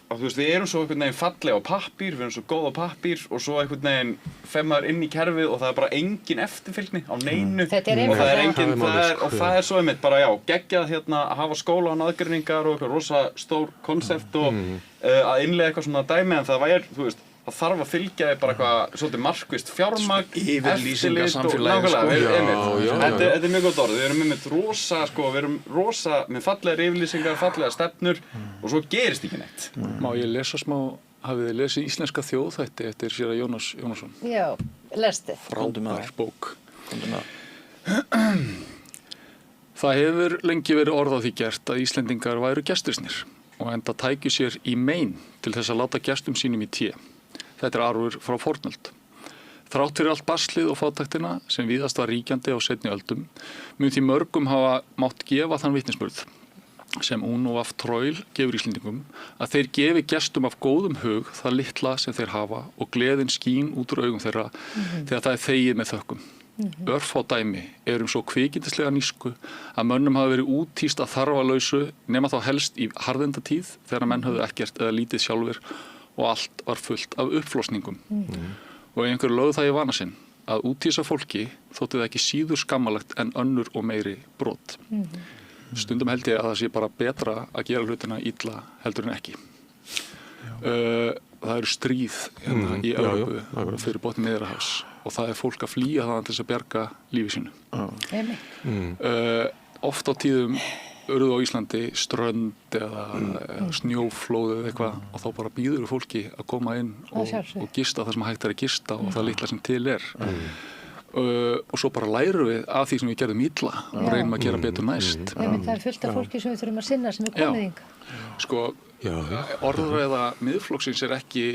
þú veist, við erum svo einhvern veginn fallega á pappír, við erum svo góð á pappír og svo einhvern veginn fer maður inn í kerfið og það bara engin eftirfylgni á neinu og það svo einmitt bara geggjað hérna að hafa skóla án aðgreiningar og eitthvað rosa stór konsept og að innlega eitthvað svona dæmi en það þú veist, það þarf að fylgja þig bara eitthvað svolítið markvist fjármagn, yfirlýsingar samfélagi þetta mjög gott orð, við erum við erum rosa með fallegar yfirlýsingar, fallegar stefnur og svo gerist ekki neitt. Má ég lesa smá, hafið þið lesið Íslenska þjóðþætti eftir séra Jónas Jónasson? Já, lesti. Frábær bók. Það hefur lengi verið orð á því gert að Íslendingar væru gestrisnir og enda tækju sér í mein til þess að láta gestum sínum í té. Þetta arfur frá fornöld. Þrátt fyrir allt baslið og fátæktina sem víðast var ríkjandi á seinni öldum, mun því mörgum hafa mátt gefa þann vitnisburð sem Ólafur Tröll gefur Íslendingum að þeir gefi gestum af góðum hug það litla sem þeir hafa og gleðin skín út úr augum þeirra þegar það þegið með þökkum. örfá dæmi svo kvikindislega nísku að mönnum hafi verið útýst að þarfalausu nema þá helst í harðindatíð þegar menn höfðu ekkert eða lítið sjálfur og allt var fullt af uppflosningum. Og einhverju lögðu það í vana sinn að útýsa fólki þótti það ekki síður skammalegt en önnur og meiri brot. Stundum held ég að það sé bara betra að gera hlutina illa heldur en ekki. Það eru stríð í Evrópu fyrir botni Miðjarðarhafs og það fólk að flýja þaðan til þess að bjarga lífi sínu. Oft á tíðum urðu á Íslandi strönd eða snjóflóð eða eitthvað og þá bara býður fólki að koma inn og gista það sem hægt að gista og það litla sem til og svo bara lærum við af því sem við gerðum illa og reynum að gera betur næst. Það fullt af fólki sem við þurfum að sinna sem komið hingað. Sko, orðræða miðflokksins ekki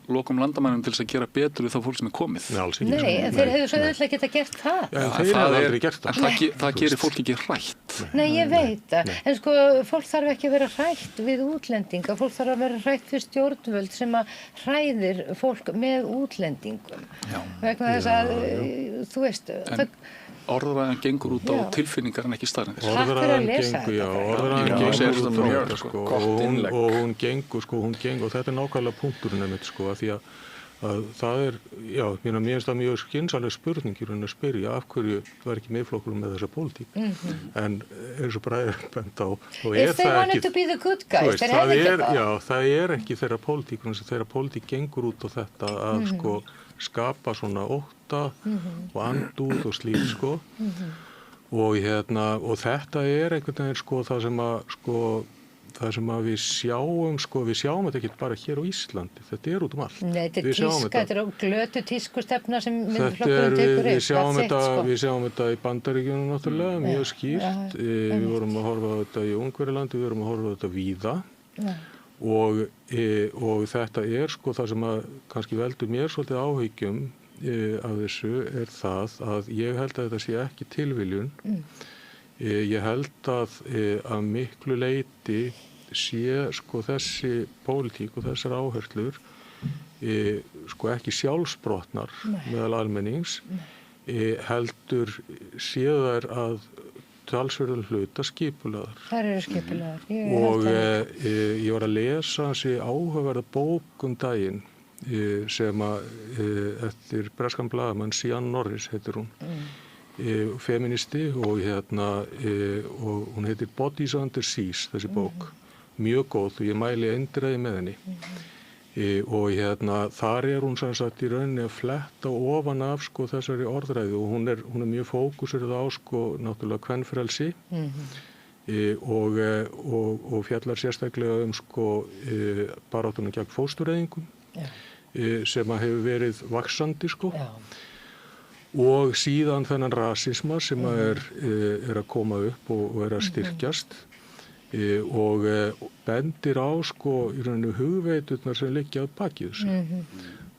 lokum landamænum til þess að gera betur við þá fólk sem komið. Nei, en þeir hefðu svo auðvitað geta gert það. Þeir hefðu aldrei gert það. Það gerir fólk ekki hrætt. Nei, ég veit það. En sko, fólk þarf ekki að vera hrætt við útlendinga. Fólk þarf að vera hrætt við stjórnvöld sem að hræðir fólk með útlendingum. Vegna þess að, þú veist, orðræðan gengur út á tilfinningar en ekki staðreyndir. Orðræðan gengur út á þetta sko og hún gengur og þetta nákvæmlega punkturinn einmitt sko af því að það mér finnst það mjög skynsamleg spurning í raun að spyrja af hverju var ekki Miðflokkurinn með þessa pólitík en eins og bara bent á og If they wanted to be the good guys, þeir hefði ekki það. Það ekki þeirra pólitík, þeirra pólitík gengur út á þetta að sko skapa svona ótta og andúð og slíkt sko og þetta einhvern veginn sko það sem að við sjáum þetta ekki bara hér á Íslandi, þetta út allt. Nei, þetta tíska, þetta glötu tískustefna sem Miðflokkurinn tekur upp. Við sjáum þetta í Bandaríkjunum náttúrulega, mjög skýrt, við vorum að horfa á þetta í Ungverjalandi, við vorum að horfa á þetta víða. Og þetta sko það sem að kannski veldur mér svolítið áhyggjum af þessu það að ég held að þetta sé ekki tilviljun. Ég held að miklu leyti sé sko þessi pólitík og þessar áherslur sko ekki sjálfsbrotnar meðal almennings heldur sé þær að talsverðan hluta skipulagðar. Þær eru skipulagðar. Og ég var að lesa þessi áhugaverða bók daginn sem eftir breskan blaðamann Sian Norris heitir hún. Feministi og hún heitir Bodies Under Siege, þessi bók. Mjög góð og ég mæli eindreiði með henni. Og þar hún sem sagt í rauninni að fletta ofan af sko þessari orðræðu og hún er mjög fókuserð á sko náttúrulega kvenfrelsi og fjallar sérstaklega sko baráttuna gegn fóstureyðingum sem að hefur verið vaxandi sko og síðan þennan rasisma sem að er að koma upp og er að styrkjast og bendir á sko í rauninu hugveiturnar sem liggja að baki þessu.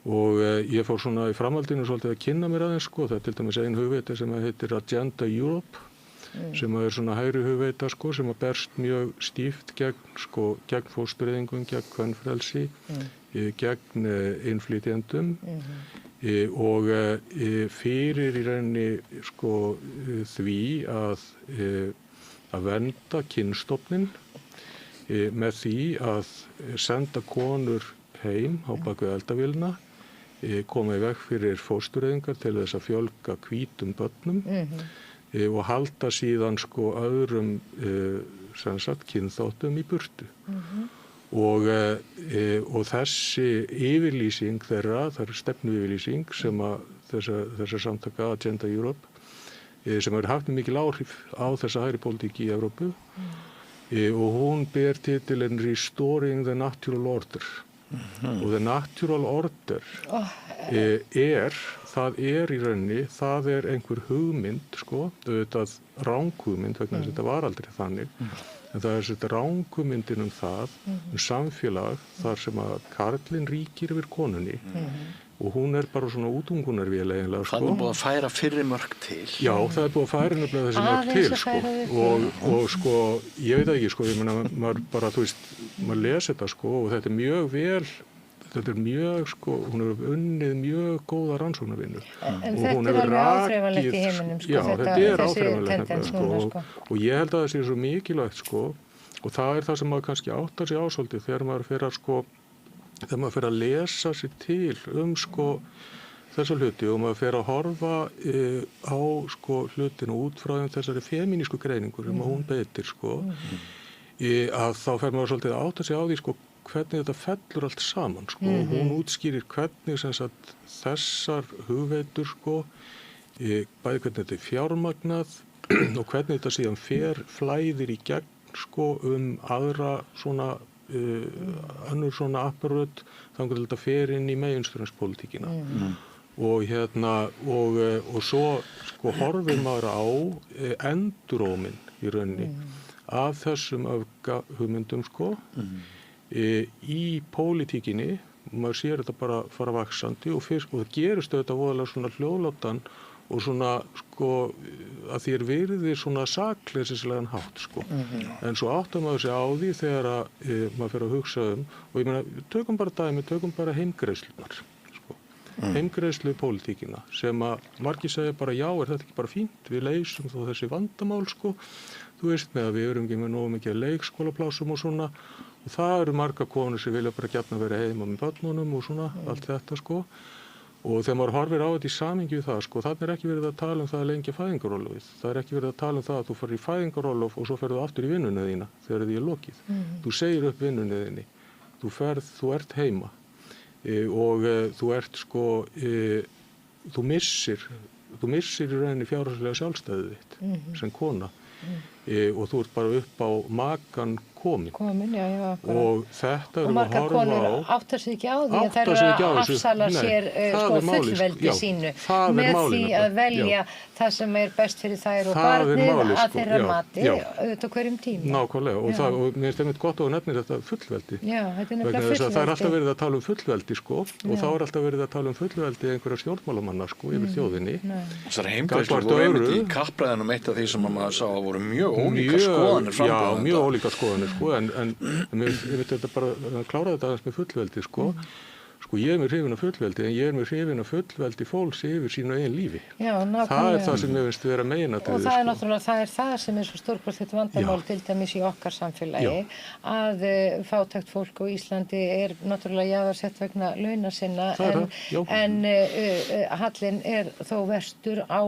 Og ég fór svona í framhaldinu svolítið að kynna mér aðeins sko, það til dæmis ein hugveita sem heitir Agenda Europe sem er svona hægri hugveita sko sem að berst mjög stíft gegn fóstureyðingum, gegn kvenfrelsi, gegn innflytjendum og fyrir í rauninni sko því að vernda kynstofnin með því að senda konur heim á baku eldavélina, koma í veg fyrir fóstureyðingar til þess að fjölga hvítum börnum og halda síðan sko öðrum kynþáttum í burtu. Og þessi yfirlýsing þeirra, það er stefnuyfirlýsing sem að þessar samtaka Agenda Europe sem hefur haft mikil áhrif á þessa hægri pólitík í Evrópu og hún ber titilinn Restoring the Natural Order. Og the Natural Order það er í rauninni, það er einhver hugmynd sko, auðvitað ranghugmynd vegna þess að þetta var aldrei þannig en það er þetta ranghugmyndin það samfélag þar sem að karlinn ríkir yfir konunni og hún er bara svona útungunarvél eiginlega sko. Það er búið að færa fyrri mörk til. Já, það er búið að færa nefnilega þessi mörk til sko. Og sko, ég veit ekki sko, ég meina maður bara, þú veist, maður les þetta sko og þetta er mjög vel, þetta mjög, sko, hún hefur unnið mjög góða rannsóknarvinnu. En þetta alveg áþreifanlegt í heiminum, sko, já, þetta er áþreifanlegt, tendens núna, sko. Og ég held að það sé svo mikilvægt, sko, og það er það sem maður kannski áttar sig á svolítið þegar maður fer að lesa sig til sko, þessa hluti og maður fer að horfa á sko, hlutinu út frá þessari femínísku greiningu sem hún beitir, sko, að þá fer maður svolítið að átta sig á því, sko, hvernig þetta fellur allt saman, sko. Hún útskýrir hvernig sem sagt, þessar hugveitur, sko, bæði hvernig þetta er fjármagnað og hvernig þetta síðan flæðir í gegn, sko, aðra svona, önnur svona apparöt, þannig að þetta fer inn í meginströmspólitíkina. Og og svo, sko, horfir maður á enduróminn í rauninni af þessum öfgahugmyndum, sko, í pólitíkinni, maður sér þetta bara fara vaxandi og það gerist þetta voðalega svona hljóðlátan og svona, sko, að því virði svona sakleysislegan hátt, sko. En svo áttar maður sig á því þegar maður fer að hugsa og ég meina, tökum bara heimgreiðslunar, sko. Heimgreiðslu pólitíkina sem að margir segja bara já, er þetta ekki bara fínt, við leysum þó þessi vandamál, sko. Þú veist, með að við erum ekki með nógu mikið leikskólaplásum og svona. Og það eru margar konur sem vilja bara gjarna vera heima með börnunum og svona, allt þetta, sko. Og þegar maður horfir á þetta í samhengi við það, sko, þannig er ekki verið að tala það að lengja fæðingarorlofið. Það er ekki verið að tala það að þú farir í fæðingarorlof og svo ferðu aftur í vinnunni þína þegar því er lokið. Þú segir upp vinnunni þinni. Þú ert heima og þú ert, sko, þú missir í rauninni fjárhagslega sjálfstæðið þitt sem kona. Og þú ert bara upp á makan komin, já, og þetta erum við að horfa á. Og margar konur áttar sig ekki á því að þær eru að afsala sér sko, fullveldi sínu með því að velja það sem er best fyrir þær og barnið að þeirra mati auðvitað hverjum tíma. Nákvæmlega, og mér finnst einmitt gott að þú nefnir þetta fullveldi. Já, þetta er nefnilega fullveldi. Það er alltaf verið að tala um fullveldi, sko, og þá er alltaf verið að tala um fullveldi einhverja stjórnmálamanna, sko, yfir þjóðinni. Þessar heimgreiðslur voru einmitt í kappræðunum eitt af því sem maður sá að voru mjög ólíkar skoðanir framboðenda. Já, mjög ólíkar skoðanir, sko, en ég veit þetta bara að klára þetta aðeins með fullveldi, sko. Sko, ég er mér hrifinn af fullveldi, en ég er mér hrifinn af fullveldi fólks yfir sínu eigin lífi. Já, nákvæmlega. Það er það sem ég finnst vera meginatriðið, sko. Og það er náttúrulega, það sem er svo stórkostlegt vandamál til dæmis í okkar samfélagi, að fátækt fólk á Íslandi er náttúrulega jaðarsett vegna launa sinna, en hallinn er þó verstur á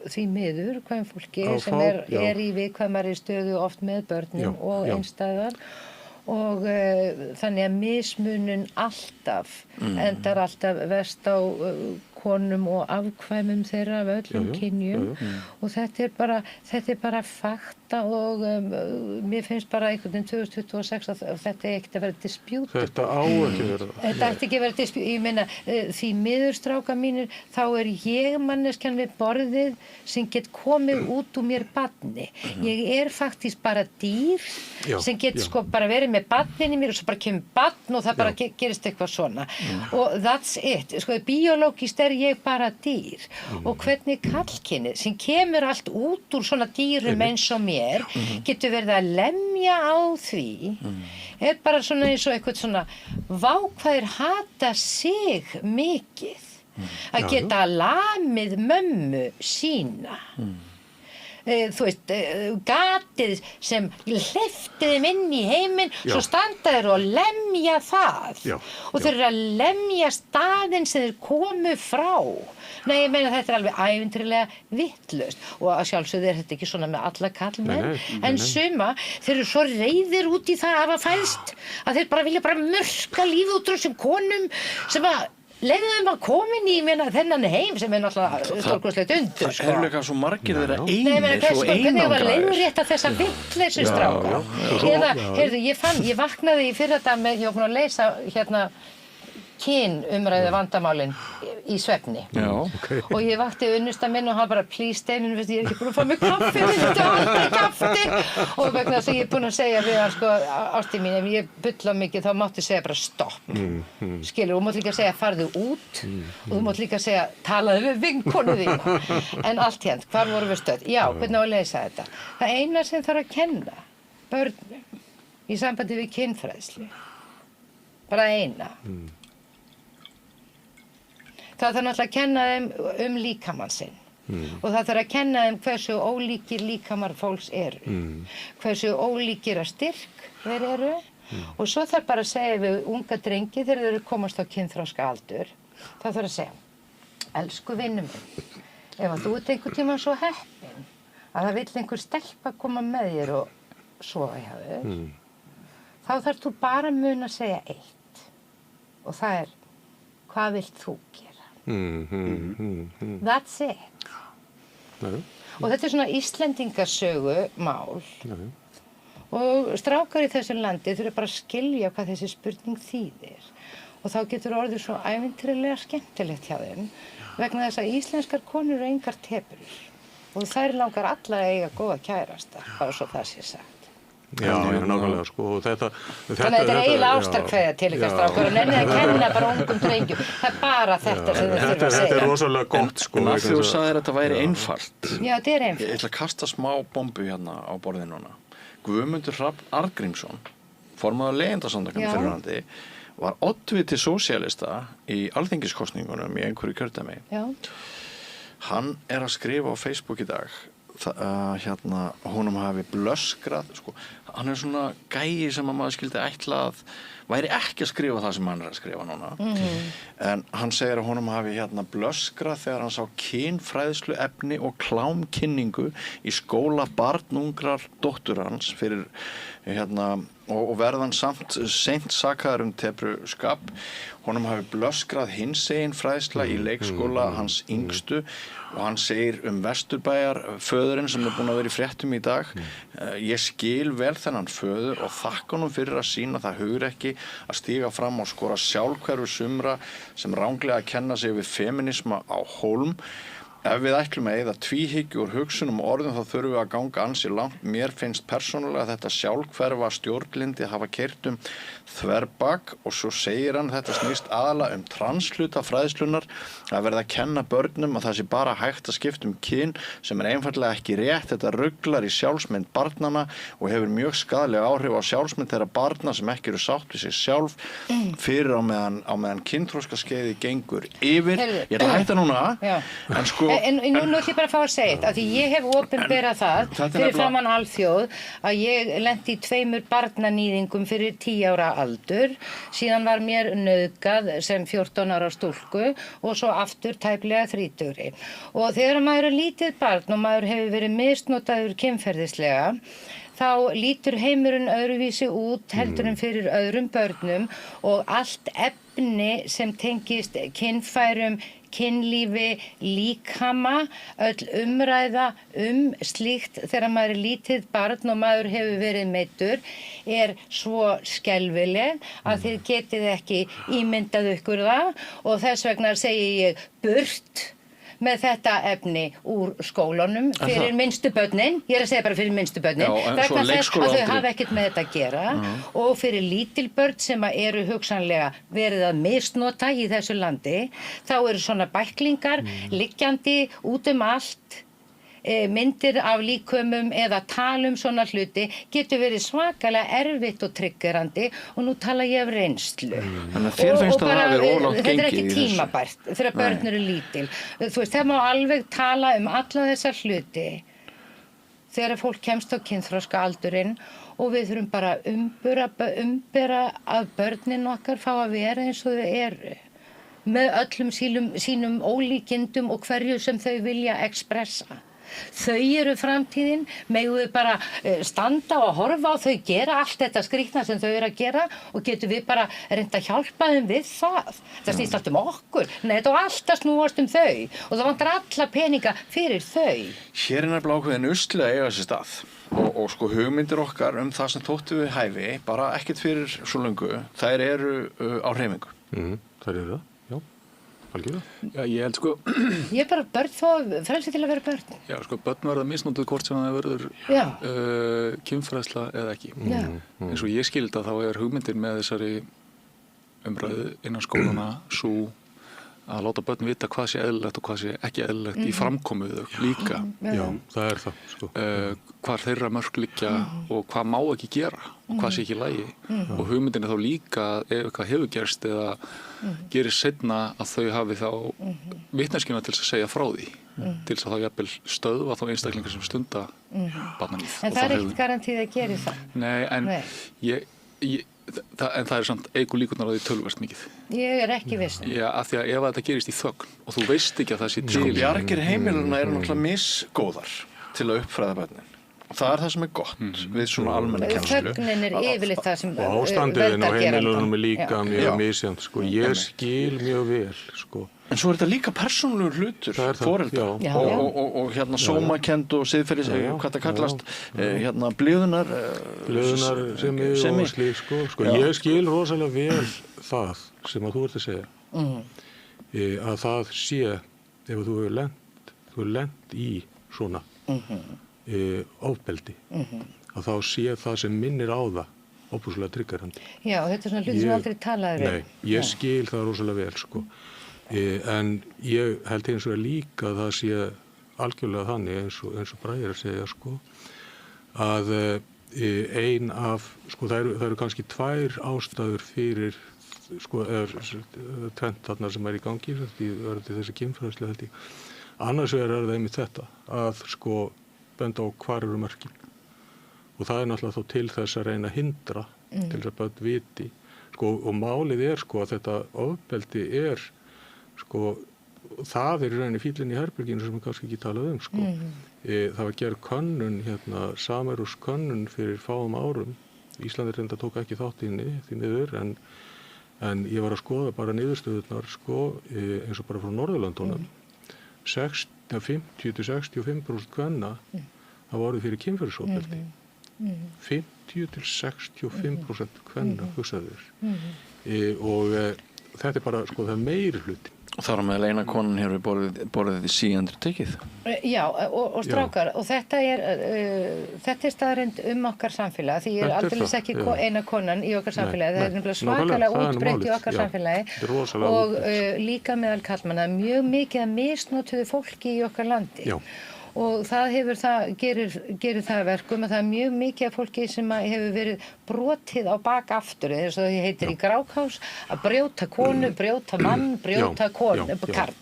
því miður kvenfólki sem er í viðkvæmari stöðu oft með börnum og einstæðar. Og þannig að mismunun alltaf endar alltaf verst á konum og afkvæmum þeirra af öllum kynjum og þetta er bara fakta og mér finnst bara einhvern veginn 2026 að þetta er ekkert að vera dispjútur. Þetta á ekki verið það. Þetta ætti ekki að vera dispjútur. Ég meina, því miður strákar mínir, þá er ég manneskjan við borðið sem get komið út úr mér barni. Ég er faktist bara dýr sem get sko bara verið með barnin í mér og svo bara kemur barn og það bara gerist eitthvað svona. Og that's it. Sko, biológist er ég bara dýr og hvernig karlkynið sem kemur allt út úr svona dýrum eins og mér getur verið að lemja á því er bara svona eins og eitthvað svona vákvæðir hata sig mikið að geta lamið mömmu sína. Þú veist, gatið sem hleypti þeim inn í heiminn, svo standa þeir og lemja það. Og þeir eru að lemja staðinn sem þeir komu frá. Nei, ég meina þetta er alveg ævintýralega vitlaust og að sjálfsögðu er þetta ekki svona með alla kallmenn, en suma, þeir eru svo reiðir út í það að hafa fæðst að þeir bara vilja bara murka lífið út úr þessum konum sem að leiðum þeim að komin í þennan heim sem er náttúrulega stórkostlegt undur. Það er líka svo margir þeirra einir og einangraðir. Hvernig var leiðrétta þessa vitleysu stráka? Eða, heyrðu, ég vaknaði í fyrradag með, ég var búin að leysa hérna kynumræðu vandamálin í svefni. Og ég vakti unnusta minn og hann bara, please Steinun, ég er ekki búin að fá mig kaffi, þetta er aldrei kaffi. Og vegna þess að ég er búin að segja við hann, sko, ástin mín, ef ég bulla mikið, þá máttu segja bara stopp. Skilur, og mátt líka segja farðu út og þú mátt líka segja talaðu við vinkonu þína. En allt hérna, hvar vorum við stödd? Já, hvernig á að leysa þetta? Það eina sem þarf að kenna börnum í sambandi við kynfræðslu, bara eina. þá þarf náttúrulega að kenna þeim líkamann sinn. Og það þarf að kenna þeim hversu ólíkir líkamar fólks eru. Hversu ólíkir að styrk þeir eru. Og svo þarf bara að segja við unga drengi þegar þeir eru komast á kynþroska aldur. Það þarf að segja, elsku vinur minn, ef að þú ert einhvern tímann svo heppinn að það vill einhver stelpa koma með þér og sofa hjá þér, þá þarf þú bara að muna að segja eitt. Og það er, hvað vilt þú gera? That's it. Og þetta er svona Íslendingasögu mál. Og strákar í þessu landi þurfa bara að skilja hvað þessi spurning þýðir. Og þá getur orðið svo ævintýralega skemmtilegt hjá þeim vegna þess að íslenskar konur eru engar tepurur. Og þær langar allar að eiga góða kærasta, bara svo það sé sagt. Já, nákvæmlega, sko. Þannig að þetta er eiginlega ástarkveðja til ykkar strákar og nennið að kenna bara ungum drengjum. Það er bara þetta sem þið þurfa að segja. Þetta er rosalega gott, sko. En að því þú sagðir að þetta væri einfalt. Já, þetta er einfalt. Ég ætla að kasta smá bombu hérna á borðinu núna. Guðmundur Hrafn Arngrímsson, formaður Leigjendasamtakanna fyrrverandi, var oddviti sósíalista í alþingiskosningunum í einhverju kjördæmi. Já. Hann er að skrifa á Facebook í dag honum hafi blöskrað, sko. Hann er svona gæi sem að maður skildi ætla að væri ekki að skrifa það sem hann er að skrifa núna. En hann segir að honum hafi blöskrað þegar hann sá kynfræðsluefni og klámkynningu í skóla barnungrar dóttur hans fyrir og verðan samt seint sakaður tepruskap. Honum hafi blöskrað hinsegin fræðsla í leikskóla hans yngstu og hann segir Vesturbæjar föðurinn sem er búinn að vera í fréttum í dag. Ég skil vel þennan föður og þakka honum fyrir að sýna það hugrekki að stíga fram og skora sjálfhverfu sumra sem ranglega kenna sig við feminisma á hólm. Ef við ætlum að eyða tvíhyggju úr hugsunum og orðum þá þurfum við að ganga ansi langt. Mér finnst persónulega þetta sjálfhverfa stjórnlyndi hafa keyrt þverbak og svo segir hann þetta snýst aðalega transhluta fræðslunar að verða að kenna börnum að það sé bara hægt að skipta kyn sem er einfaldlega ekki rétt. Þetta ruglar í sjálfsmynd barnanna og hefur mjög skaðlega áhrif á sjálfsmynd þeirra barna sem ekki eru sátt við sig sjálf fyrir á meðan kynþroskaskeiðið gengur yfir. Ég ætla að hætta núna. En sko En nú ætlum ég bara að fá að segja þetta, af því ég hef opinberað það fyrir framan alþjóð að ég lenti í 2 barnanýðingum fyrir 10 ára aldur, síðan var mér nauðgað sem 14 ára stúlku og svo aftur tæplega 30. Og þegar maður er lítið barn og maður hefur verið misnotaður kynferðislega, þá lítur heimurinn öðruvísi út heldur en fyrir öðrum börnum og allt efni sem tengist kynfærum, kynlífi, líkama, öll umræða slíkt þegar maður er lítið barn og maður hefur verið meiddur er svo skelfileg að þið getið ekki ímyndað ykkur það og þess vegna segi ég burt með þetta efni úr skólanum fyrir minnstu börnin, ég er að segja bara fyrir minnstu börnin, vegna þess að þau hafa ekkert með þetta að gera og fyrir lítil börn sem eru hugsanlega verið að misnota í þessu landi, þá eru svona bæklingar liggjandi út allt, myndir af líkömum eða tala svona hluti getur verið svakalega erfitt og triggerandi og nú tala ég af reynslu. Þannig að þér finnst það að hafa verið of langt þetta er gengið ekki í þessu. tímabært þegar börn eru lítil. Þú veist, það má alveg tala alla þessa hluti þegar fólk kemst á kynþroska aldurinn og við þurfum bara að umbera að börnin okkar fá að vera eins og þau eru með öllum sínum ólíkindum og hverju sem þau vilja expressa. Þau eru framtíðin, megum við bara standa og horfa á þau gera allt þetta skrýtna sem þau eru að gera og getum við bara reynda að hjálpa þeim við það. Það snýst allt okkur, nei þetta á alltaf snúast þau og það vantar alla peninga fyrir þau. Hér er nefnilega ákveðin usli að eiga þessi stað og sko hugmyndir okkar það sem þóttu við hæfi, bara ekkert fyrir svo löngu, þær eru á hreyfingu. Þær eru það, já. Já, ég held sko Ég er bara börn þó frelsi til að vera börn. Já, sko, börn verða misnotuð hvort sem það verður kynfræðsla eða ekki. Eins og ég skildi að þá er hugmyndin með þessari umræðu innan skólana svo að láta börn vita hvað sé eðlilegt og hvað sé ekki eðlilegt í framkomu þau líka. Já, það er það, sko. Hvar þeirra mörk liggja og hvað má ekki gera og hvað sé ekki í lagi. Og hugmyndin er þá líka ef eitthvað hefur gerst eða gerist seinna að þau hafi þá vitneskjuna til þess að segja frá því. Til þess að þá jafnvel stöðva þá einstaklingar sem stunda barnaníð. En það er ekkert garantíð að gera það? Nei, en en það er samt eigur líkurnar á því töluvert mikið. Ég er ekki viss. Já, af því að ef þetta gerist í þögn og þú veist ekki að það sé til. Bjargir heimiluna eru náttúrulega misgóðar til að uppfræða börnin. Það er það sem er gott við svona almenna kennslu. Þögnin er yfirleitt það sem og ástandiðin á heimilunum er líka mjög misjafnt, sko. Ég skil mjög vel, sko. En svo er þetta líka persónulegur hlutur foreldra og hérna sómakend og siðferðis, hvað það kallast, hérna blöðunar sem og slík, sko. Ég skil rosalega vel það sem að þú ert að segja, að það sé, ef þú hefur lent í svona ofbeldi, að þá sé það sem minnir á það óbúslega tryggarandi. Já, þetta er svona hlut sem aldrei talaður um. Nei, ég skil það rosalega vel, sko. En ég held hins vegar líka að það sé algjörlega þannig eins og Bragi er að segja, sko, að ein af, sko, það eru kannski tvær ástæður fyrir, sko, tvennt þarna sem er í gangi, þessi kynfræðslu held ég. Annars vegar er það einmitt þetta, að sko benda á hvar eru mörkin. Og það er náttúrulega þá til þess að reyna að hindra, til þess að börn viti. Sko, og málið er, sko, að þetta ofbeldi er, sko, það er í rauninni fíllinn í herberginu sem við kannski ekki talað um, sko. Það var gerð könnun, hérna, Samherjus könnun fyrir fáum árum. Íslandir reynda tók ekki þátt í henni, því miður, en ég var að skoða bara niðurstöðurnar, sko, eins og bara frá Norðurlöndunum. 50-65% kvenna hafa orðið fyrir kynferðisofbeldi. 50-65% kvenna hugsaður. Og þetta er bara, sko, það er meiri hluti. Og þar á meðal eina konan hefur borðið því síðandur tekið. Já, og strákar, og þetta er staðreynd okkar samfélag, því ég er aldrei ekki eina konan í okkar samfélagi, það er nefnilega svakalega útbreytt í okkar samfélagi og líka meðal karlmanna, mjög mikið að misnotuðu fólki í okkar landi. Já. Og gerir það verkum að það er mjög mikið af fólki sem hefur verið brotið á bak aftur, eins og það heitir í Grákás, að brjóta konu, brjóta mann, brjóta karl.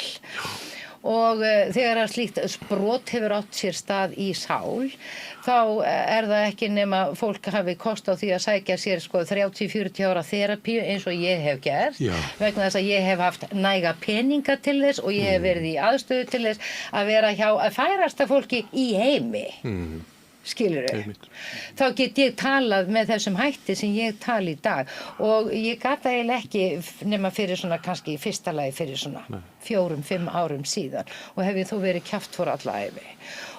Og þegar að slíkt brot hefur átt sér stað í sál, þá er það ekki nema fólk hafi kost á því að sækja sér, sko, 30-40 ára terapíu eins og ég hef gert, vegna þess að ég hef haft næga peninga til þess og ég hef verið í aðstöðu til þess að vera hjá að færasta fólki í heimi. Skilurðu? Þá get ég talað með þessum hætti sem ég tala í dag og ég gat það eiginlega ekki nema fyrir svona kannski í fyrsta lagi fyrir svona 4-5 árum síðan og hef ég þó verið kjaft fyrir alla ævi.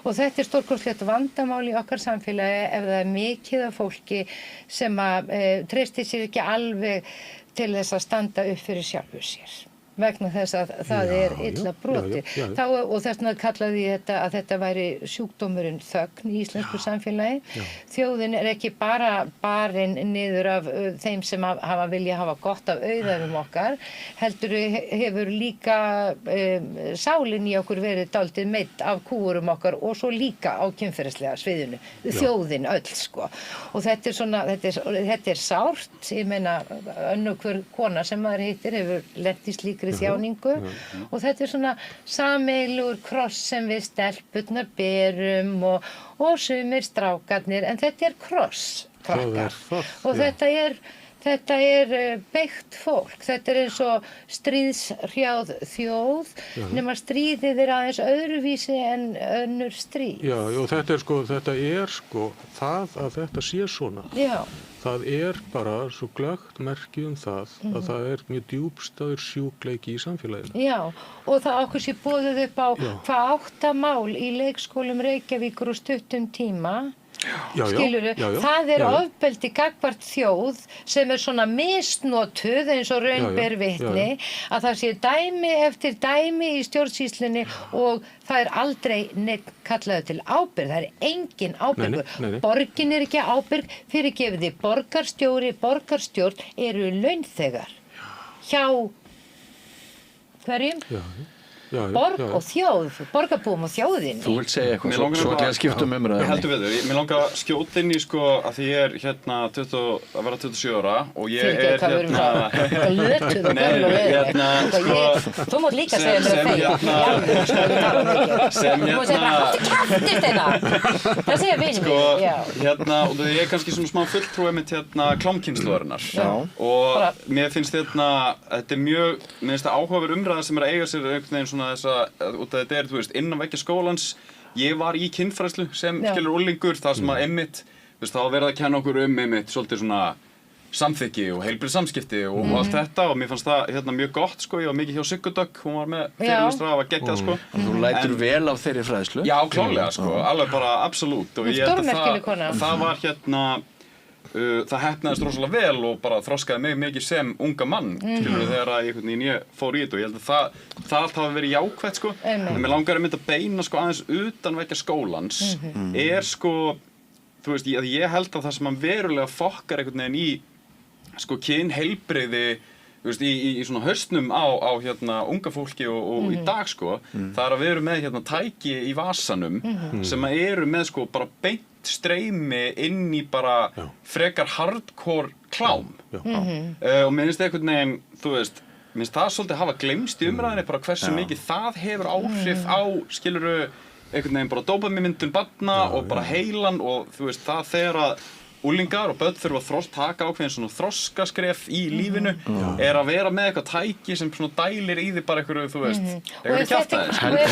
Og þetta er stórkostlegt vandamál í okkar samfélagi ef það er mikið af fólki sem að treystir sér ekki alveg til þess að standa upp fyrir sjálfu sér. Vegna þess að það er illa brotið. Og þess vegna kallaði ég þetta að þetta væri sjúkdómurinn þögn í íslensku samfélagi. Þjóðin er ekki bara barinn niður af þeim sem vilja hafa gott af auðæfum okkar, heldur hefur líka sálin í okkur verið dálítið meidd af kúgurum okkar og svo líka á kynferðislega sviðinu. Þjóðin öll, sko. Og þetta er svona, þetta er sárt, ég meina önnur hver kona sem maður hittir hefur lent í slíkri þjáningu og þetta er svona sameiginlegur kross sem við stelpurnar berum og sumir strákarnir, en þetta er kross, krakkar. Og þetta er beygt fólk, þetta er eins og stríðshrjáð þjóð, nema stríðið er aðeins öðruvísi en önnur stríð. Já, og þetta er það að þetta sé svona. Já. Það er bara svo glöggt merki það að það er mjög djúpstæður sjúkleiki í samfélaginu. Já, og það okkur sé boðið upp á hvað 8 mál í leikskólum Reykjavíkur og stuttum tíma. Skilurðu, það er ofbeldi gagnvart þjóð sem er svona misnotuð eins og raun ber vitni að það sé dæmi eftir dæmi í stjórnsýslunni og það er aldrei neitt kallaður til ábyrgð, það er engin ábyrgur. Borgin er ekki ábyrg, fyrirgefiði, borgarstjórn eru launþegar hjá Hverjum? Já, Borg og þjóð, borgarbúum og þjóðinni. Þú vilt segja eitthvað, Mig langar svo bara- ætla ég að skipta umræðinni. Heldur við þau. Mér langar að skjóta inn í sko að því ég er hérna að vera 27 ára og ég er hérna... Lötuð og Nei, gömul og hérna, leiðinni. Þú mátt líka segja mér sem Þú mátt segja bara, hættu kæftið þeirna. Það segja vinni Sko, mín, já. hérna, og ég er kannski svona smá fulltrúi mitt hérna klámkynsluarinnar. Og Bara- mér finnst þetta er mjög, mér finnst það áhugaverð umræða sem er að eiga sér einhvern veginn svona þessa, út af þetta þú veist, innan veggja skólans. Ég var í kynfræðslu sem skilur úlingur, það sem að einmitt, þú veist, þá var verið að kenna okkur einmitt svolítið svona samþykki og heilbrigð samskipti og allt þetta og mér fannst það hérna mjög gott sko, ég var mikið hjá Siggu Dögg, hún var með fyrirlestra, það var geggjað sko. Þú lætur vel af þeirri fræðslu? Já, klálega sko, alveg bara absolutt og ég held að það var hérna það heppnaðist rosalega vel og bara þroskaði mig mikið sem unga mann skilurðu þegar ég fór í þetta og ég held að það allt hafi verið jákvætt sko en mér langar að beina sko aðeins utan veggja skólans er sko þú veist, ég held að það sem hann verulega fokkar einhvern veginn í sko kynheilbrigði þú veist, í svona hausnum á hérna unga fólki og í dag sko það er að við erum með hérna tæki í vasanum sem að eru með sko bara beint streymi inn í bara frekar hardcore klám og mér finnst einhvern veginn þú veist, mér finnst það svolítið hafa gleymst í umræðinni bara hversu mikið það hefur áhrif á skilurðu einhvern veginn bara dópamínmyndun barna og bara heilan og þú veist það þegar að úlingar og börn þurfa að taka ákveðin svona þroskaskref í lífinu er að vera með eitthvað tæki sem svona dælir í því bara einhverju, þú veist, einhverju kjaftaði.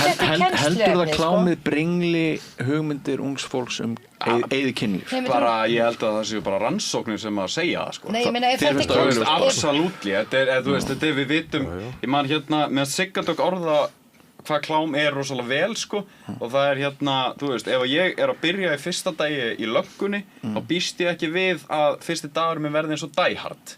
Heldur það klámið brengli hugmyndir ungs fólks eigið kynlíf? Bara, ég held að það séu bara rannsóknir sem að segja það, sko. Nei, ég meina, ef þetta Þú veist, absolutely, þú veist, þetta er við vitum, ég man hérna, með Sigga Dögg orða hvað klám er rosalega vel sko og það er hérna, þú veist, ef ég er að byrja í fyrsta dagi í löggunni þá býst ég ekki við að fyrsti dagur minn verði eins og Die Hard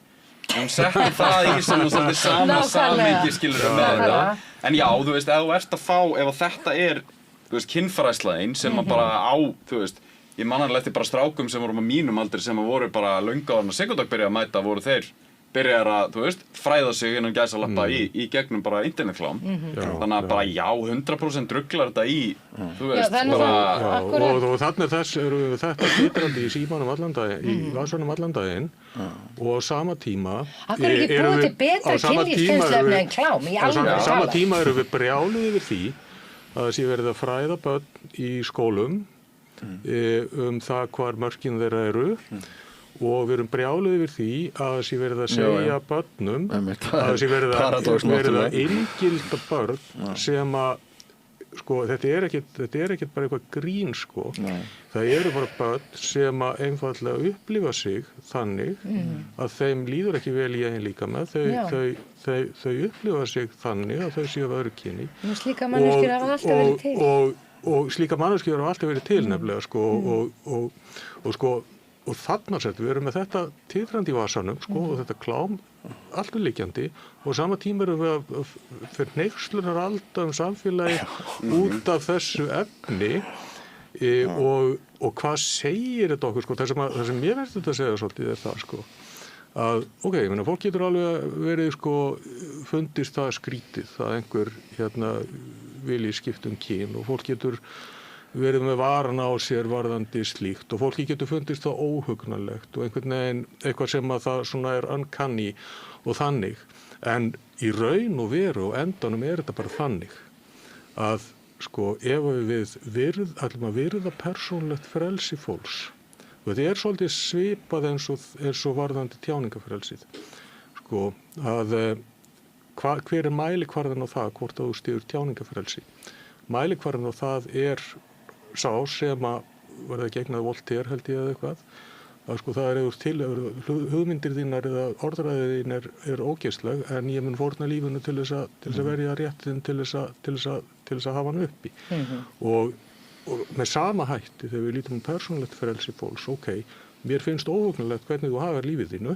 hún setti það í sem svolítið sama samhengi skilur með þetta en já, þú veist, ef þú ert að fá ef þetta er, þú veist, kynfræðsla sem að bara á, þú veist ég mannalega eftir bara strákum sem voru á mínum aldri sem að voru bara löngu áður en að Sigga Dögg byrja að mæta voru þeir byrjar að, þú veist, fræða sig innan gæsalappa í gegnum bara internetklám þannig að bara já, 100% ruglar þetta í, þú veist, bara og þannig eru þetta titrandi í símanum allan daginn, í vasanum allan daginn og á sama tíma Af hverju ekki búið til betra kynlífskennsluefni en klám í alveg á sama tíma erum við brjáluð yfir því að það sé verið að fræða börn í skólum það hvar mörkin þeirra eru og við erum brjáluð yfir því að það sé verið að segja börnum að það sé verið að inngilda börn sem að sko þetta er ekkert bara eitthvað grín sko það eru bara börn sem að einfaldlega upplifa sig þannig að þeim líður ekki vel í eigin líkama þau upplifa sig þannig að þau séu af öðru kyni slíka manneskjur hafa alltaf verið til og slíka manneskjur hafa alltaf verið til nefnilega sko og sko og þarna sett, við erum með þetta titrandi í vasanum, sko, og þetta klám alltaf líkjandi og sama tíma erum við að fyrir neykslunar alltaf samfélagi út af þessu efni og hvað segir þetta okkur, sko, það sem ég verður þetta að segja svolítið er það, sko, að, ok, ég meina, fólk getur alveg verið, sko, fundist það skrítið að einhver, vilji skipta kyn og fólk getur verið með varan á sér varðandi slíkt og fólki getur fundist það óhugnanlegt og einhvern veginn eitthvað sem að það svona er uncanny og þannig. En í raun og veru og endanum er þetta bara þannig að sko ef við ætlum að virða persónulegt frelsi fólks og þetta er svolítið svipað eins og varðandi tjáningafrelsið. Sko að hver er mælikvarðan á það hvort að þú styður tjáningafrelsi? Mælikvarðan á það er sá sem að verða gegnað Voltaire held ég eða eitthvað að sko það er eða til hugmyndir þínar eða orðræðið þín er ógeðsleg en ég mun fórna lífinu til þess að verja réttin til þess að hafa hann uppi og með sama hætti þegar við lítum persónulegt frelsi fólks mér finnst óhugnalegt hvernig þú hafar lífið þínu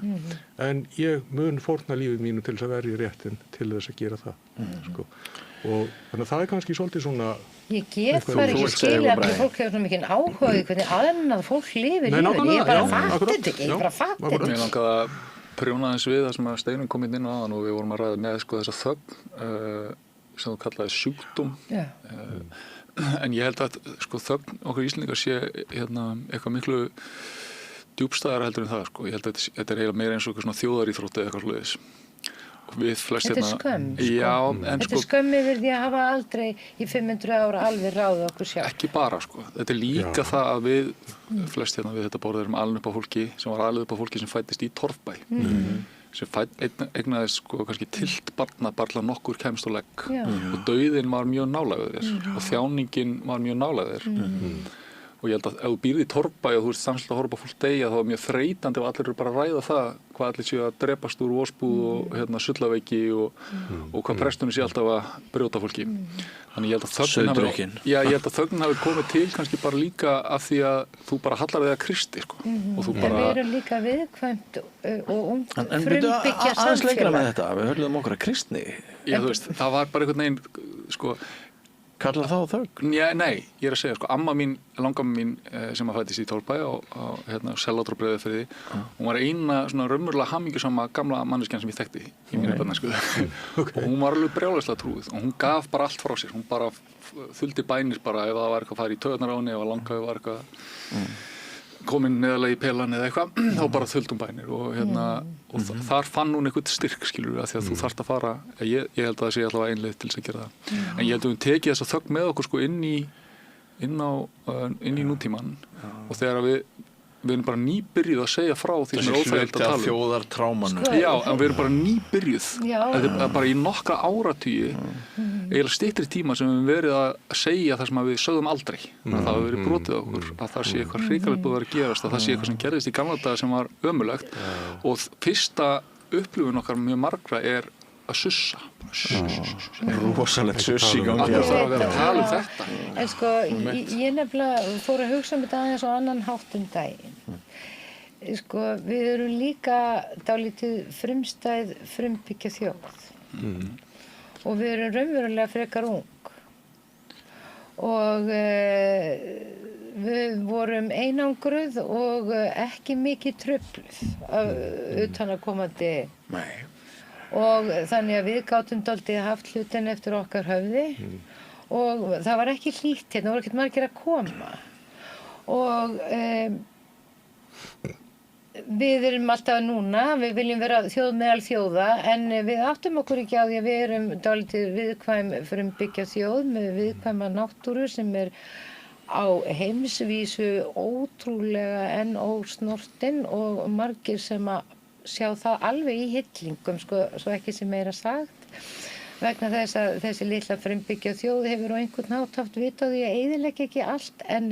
en ég mun fórna lífið mínu til þess að verja réttin til þess að gera það sko. Og þannig að það er kannski svolítið svona Ég get bara ekki skilja að fólk hefur svona mikinn áhuga í hvernig annað fólk lifir lífinu. Ég bara fatt þetta ekki, Mér langaði að prjóna aðeins við það sem að Steinunn kom inn á áðan og við vorum að ræða með sko þessa þögn sem þú kallaði sjúkdóm. En ég held að sko þögn okkur Íslendingar sé eitthvað miklu djúpstæðara heldur en það sko. Ég held að þetta eiginlega meira eins og eitthvað svona þjóðaríþrótt eða eitthvað svoleiðis. Við flest Þetta er skömm, sko. Já, en Þetta er skömm yfir því að hafa aldrei í 500 ára alveg ráðið okkur sjálf. Ekki bara sko. Þetta er líka það að við flest við þetta borð erum alin upp á fólki sem var alin upp á fólki sem fæddist í torfbæ. Sem eignaðist sko kannski tiltbarna bara nokkur kemst og legg. Og dauðinn var mjög nálægur þér og þjáningin var mjög nálægur þér. Og ég held að ef þú býrð í torfbæ og þú ert samslega að horfa á fólk deyja þá er mjög þreytandi og allir eru bara að ræða það hvað allir séu að drepast úr vosbúð og sullaveiki og hvað prestunni sé alltaf að brjóta fólki. Þannig ég held að þögnin hafi komið til kannski bara líka af því að þú bara hallar þig að Kristi sko. Og þú bara... En við erum líka viðkvæmt og En frumbyggja aðeins lengra með samfélag. þetta, við hörluðum okkur að kristni. Já, þú veist, það var bara einhvern veginn sko Kallar það þögn? Nei, ég er að segja, sko, langamma mín sem að fæddist í Torfbæ á Sellátur og Breiðafirði, hún var eina svona raunverulega hamingjusama gamla manneskjan sem ég þekkti í mínu barnæsku. Og hún var alveg brjálæðislega trúið og hún gaf bara allt frá sér, hún bara þuldi bænir bara ef það var eitthvað að fara í taugarnar á henni, ef langaði var eitthvað komin neðarlega í pelan eða eitthvað, þá bara þuldum bænir og þar fann hún einhvern styrk, skilur við, að því að þú þarft að fara, ég held að það sé allavega ein leið til þess að gera það. En ég held að við tekið þessa þögn með okkur sko inn í nútímann og þegar við erum bara nýbyrjuð að segja frá því sem er óþægilegt að tala um. Þjóðartrámanu. Já, en við erum bara nýbyrjuð. Þetta er bara í nokkra áratugi, eiginlega styttri tíma sem við höfum verið að segja það sem við sögðum aldrei. Að það hafi verið brotið á okkur, að það sé eitthvað hrikalegt búið að vera að gerast, að það sé eitthvað sem gerðist í gamla daga sem var ömurlegt. Og fyrsta upplifun okkar mjög margra er að sussa. Rosalegt suss í gangi. Það þarf að vera að tala um þetta. En sko, ég nefnilega fór að hugsa þetta aðeins á annan hátt daginn. Sko, við erum líka dálítið frumstæð frumbyggja þjóð. Og við erum raunverulega frekar ung. Og við vorum einangruð og ekki mikið trufluð af utanaðkomandi. Nei. Og þannig að við gátum dálítið haft hlutin eftir okkar höfði og það var ekki hlýtt hérna, það voru ekkert margir að koma og við erum alltaf núna, við viljum vera þjóð meðal þjóða en við áttum okkur ekki á því að við erum dálítið viðkvæm frumbyggja þjóð með viðkvæma náttúru sem er á heimsvísu ótrúlega en ósnortin og margir sem að sjá það alveg í hillingum, sko, svo ekki sem meira sagt, vegna þess að þessi litla frumbyggja þjóð hefur á einhvern hátt haft vit á því að eyðileggja ekki allt, en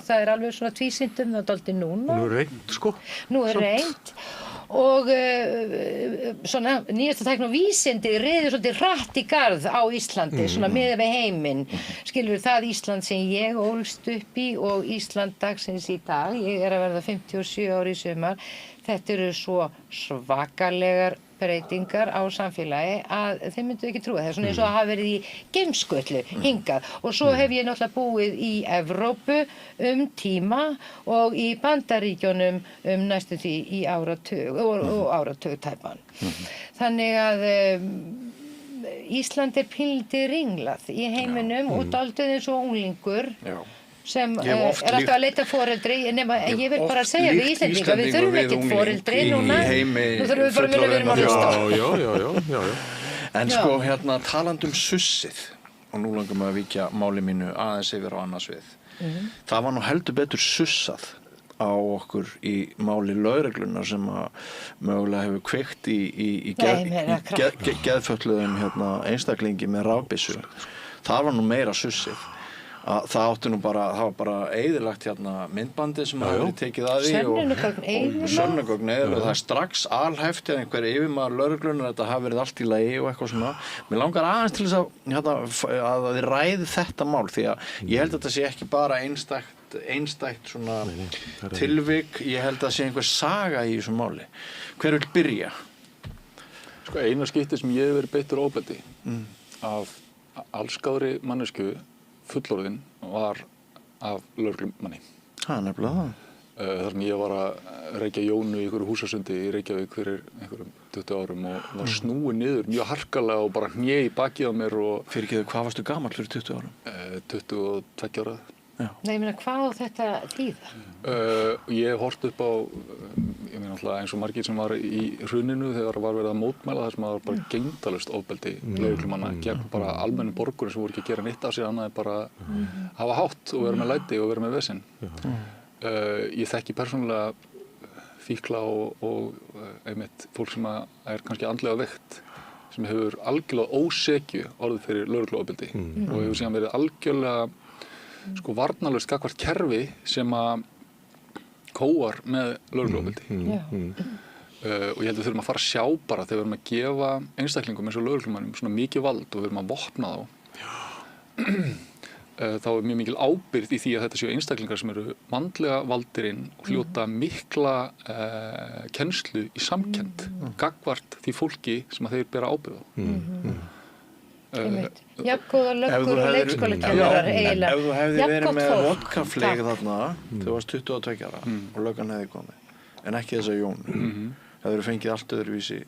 það er alveg svona tvísynt það dálítið núna. Nú er reynt, sko. Nú er reynt og svona nýjasta tækni og vísindi riður svolítið hratt í garð á Íslandi, svona miðað við heiminn. Skilur það Ísland sem ég ólst upp í og Ísland dagsins í dag, ég er að verða 57 ári í sumar, þetta eru svo svakalegar breytingar á samfélagi að þeir myndu ekki trúa. Það er svona eins og að hafa verið í geimskutlu hingað og svo hef ég náttúrulega búið í Evrópu tíma og í Bandaríkjunum næstum því í áratug og áratug tæpan. Þannig að Ísland er pínlítið ringlað í heiminum og dálítið eins og unglingur. Sem er alltaf að leita foreldri nema ég vil bara segja við Íslendinga við þurfum ekki foreldri núna nú þurfum við bara að vera að hlusta Já. En sko hérna talandi um sussið og nú langum að víkja máli mínu aðeins yfir á annars við það var nú heldur betur sussað á okkur í máli lögreglunar sem að mögulega hefur kveikt í geðfötluðum einstaklingi með rafbyssu það var nú meira sussið það átti nú bara, það var bara eyðilagt myndbandi sem hafa verið tekið að því og sönnugögn og það er strax alhæft að einhver yfirmaður lögreglunar þetta hafi verið allt í lagi og eitthvað svona mér langar aðeins til þess að þið ræði þetta mál því að ég held að þetta sé ekki bara einstætt svona tilvik ég held að það sé einhver saga í þessu máli hver vil byrja? Sko eina skipti sem ég hef verið beittur ofbeldi af allsgáðri mannesku fullorðin var af lögreglumanni. Það er nefnilega það. þar sem ég var að reykja Jónu í einhverju húsasundi í Reykjavík fyrir einhverjum 20 árum og var snúið niður mjög harkalega og bara hné í bakið á mér og... Fyrirgeðu, hvað varstu gamall fyrir 20 árum? 22 ára. Já. Nei, ég meina, hvað á þetta þýða? Ég hef hort upp á, ég meina alltaf eins og margir sem var í hruninu þegar var verið að mótmæla þar sem var bara gegndarlaust ofbeldi lögreglumanna gegn bara almennum borgurum sem voru ekki að gera neitt af sér annað en bara hafa hátt og vera með læti og vera með vesinn. Ég þekki persónulega fíkla og einmitt fólk sem er kannski andlega veikt sem hefur algjörlega ósekju orðið fyrir lögregluofbeldi og hefur síðan verið algjörlega sko varnarlaust gagnvart kerfi sem að kóar með lögregluofbeldi. Og ég held að við þurfum að fara að sjá bara þegar við erum að gefa einstaklingum eins og lögreglumönnum svona mikið vald og við erum að vopna þá. Þá er mjög mikil ábyrgð í því að þetta séu einstaklingar sem eru vandlega valdirinn og hljóta mikla kennslu í samkennd gagnvart því fólki sem að þeir bera ábyrgð á. Jafngóða löggur og leikskólakennarar eiginlega. Ef þú hefði verið með vodkafleik þarna, þú varst 22 ára og löggan hefði komið, en ekki þessa Jónu, hefur þú fengið allt öðruvísi.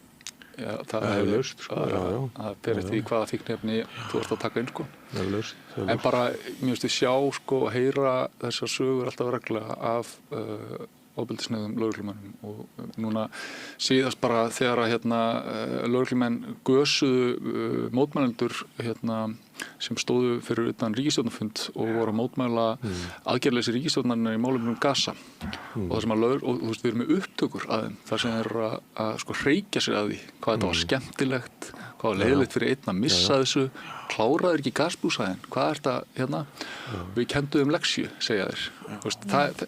Já, það er laust, sko. Það fer eftir því hvaða fíkniefni þú ert að taka inn, sko. En bara, mér finnst við sjá, sko, heyra þessar sögur alltaf reglulega af ofbeldisneiðum lögreglumönnum og núna síðast bara þegar að lögreglumenn gösuðu mótmælendur sem stóðu fyrir utan ríkisstjórnarfund og voru að mótmæla aðgerðleysi ríkisstjórnarinnar í málefnum Gaza og það sem að og þú veist við erum með upptökur að þeim þar sem þeir eru að sko hreykja sér að því hvað þetta var skemmtilegt, hvað var leiðilegt fyrir einn að missa þessu, kláraður ekki gasbúsaðinn, hvað er þetta við kenduðum leksju, segja þeir.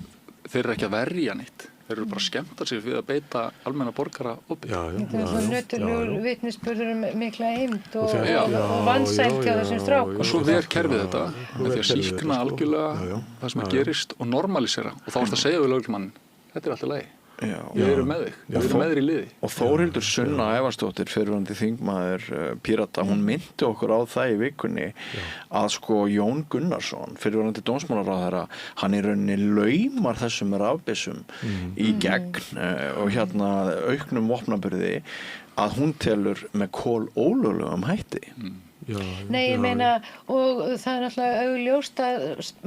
Þeir eru ekki að verja neitt. Þeir eru bara að skemmta sér við að beita almenna borgara ofbeldi. Þetta er svona nöturlegur vitnisburður mikla eymd og vansælt hjá þessum strákum. Og svo ver kerfið þetta með því að sýkna algjörlega það sem gerist og normalisera. Og þá ertu að segja við lögreglumann, þetta er alltaf lagi. Við erum með þig, við erum með þér í liði. Og Þórhildur Sunna Evarsdóttir, fyrrverandi þingmaður Pírata, hún myndi okkur á það í vikunni að sko Jón Gunnarsson, fyrrverandi dómsmálaráðherra, hann í rauninni laumar þessum rafbyssum í gegn og auknum vopnaburði að hún telur með kolólöglegum hætti. Nei, ég meina, og það er náttúrulega augljóst að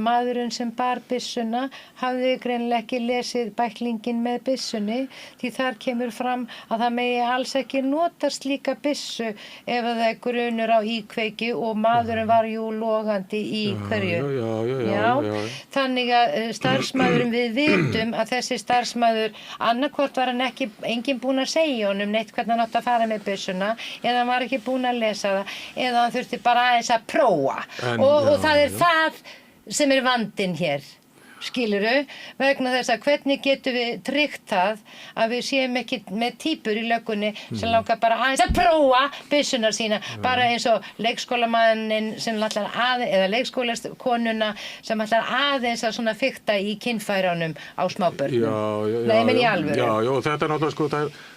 maðurinn sem bar byssuna hafði greinilega ekki lesið bæklingin með byssunni því þar kemur fram að það megi alls ekki nota slíka byssu ef það er grunur á íkveiki og maðurinn var jú logandi í hverju. Þannig að starfsmaðurinn við vitum að þessi starfsmaður annarkvort var hann enginn búinn að segja honum neitt hvernig hann átti að fara með byssuna eða hann var ekki búinn að lesa það eða hann þurfti bara aðeins að prófa og það er það sem er vandinn hér, skilurðu, vegna þess að hvernig getum við tryggt það að við séum ekki með týpur í löggunni sem langar bara aðeins að prófa byssunar sína, bara eins og leikskólamannin sem ætlar aðeins, eða leikskólakonuna sem ætlar aðeins að svona fikta í kynfærunum á smábörnum. Nei, menn í alvöru. Já, þetta er náttúrulega sko,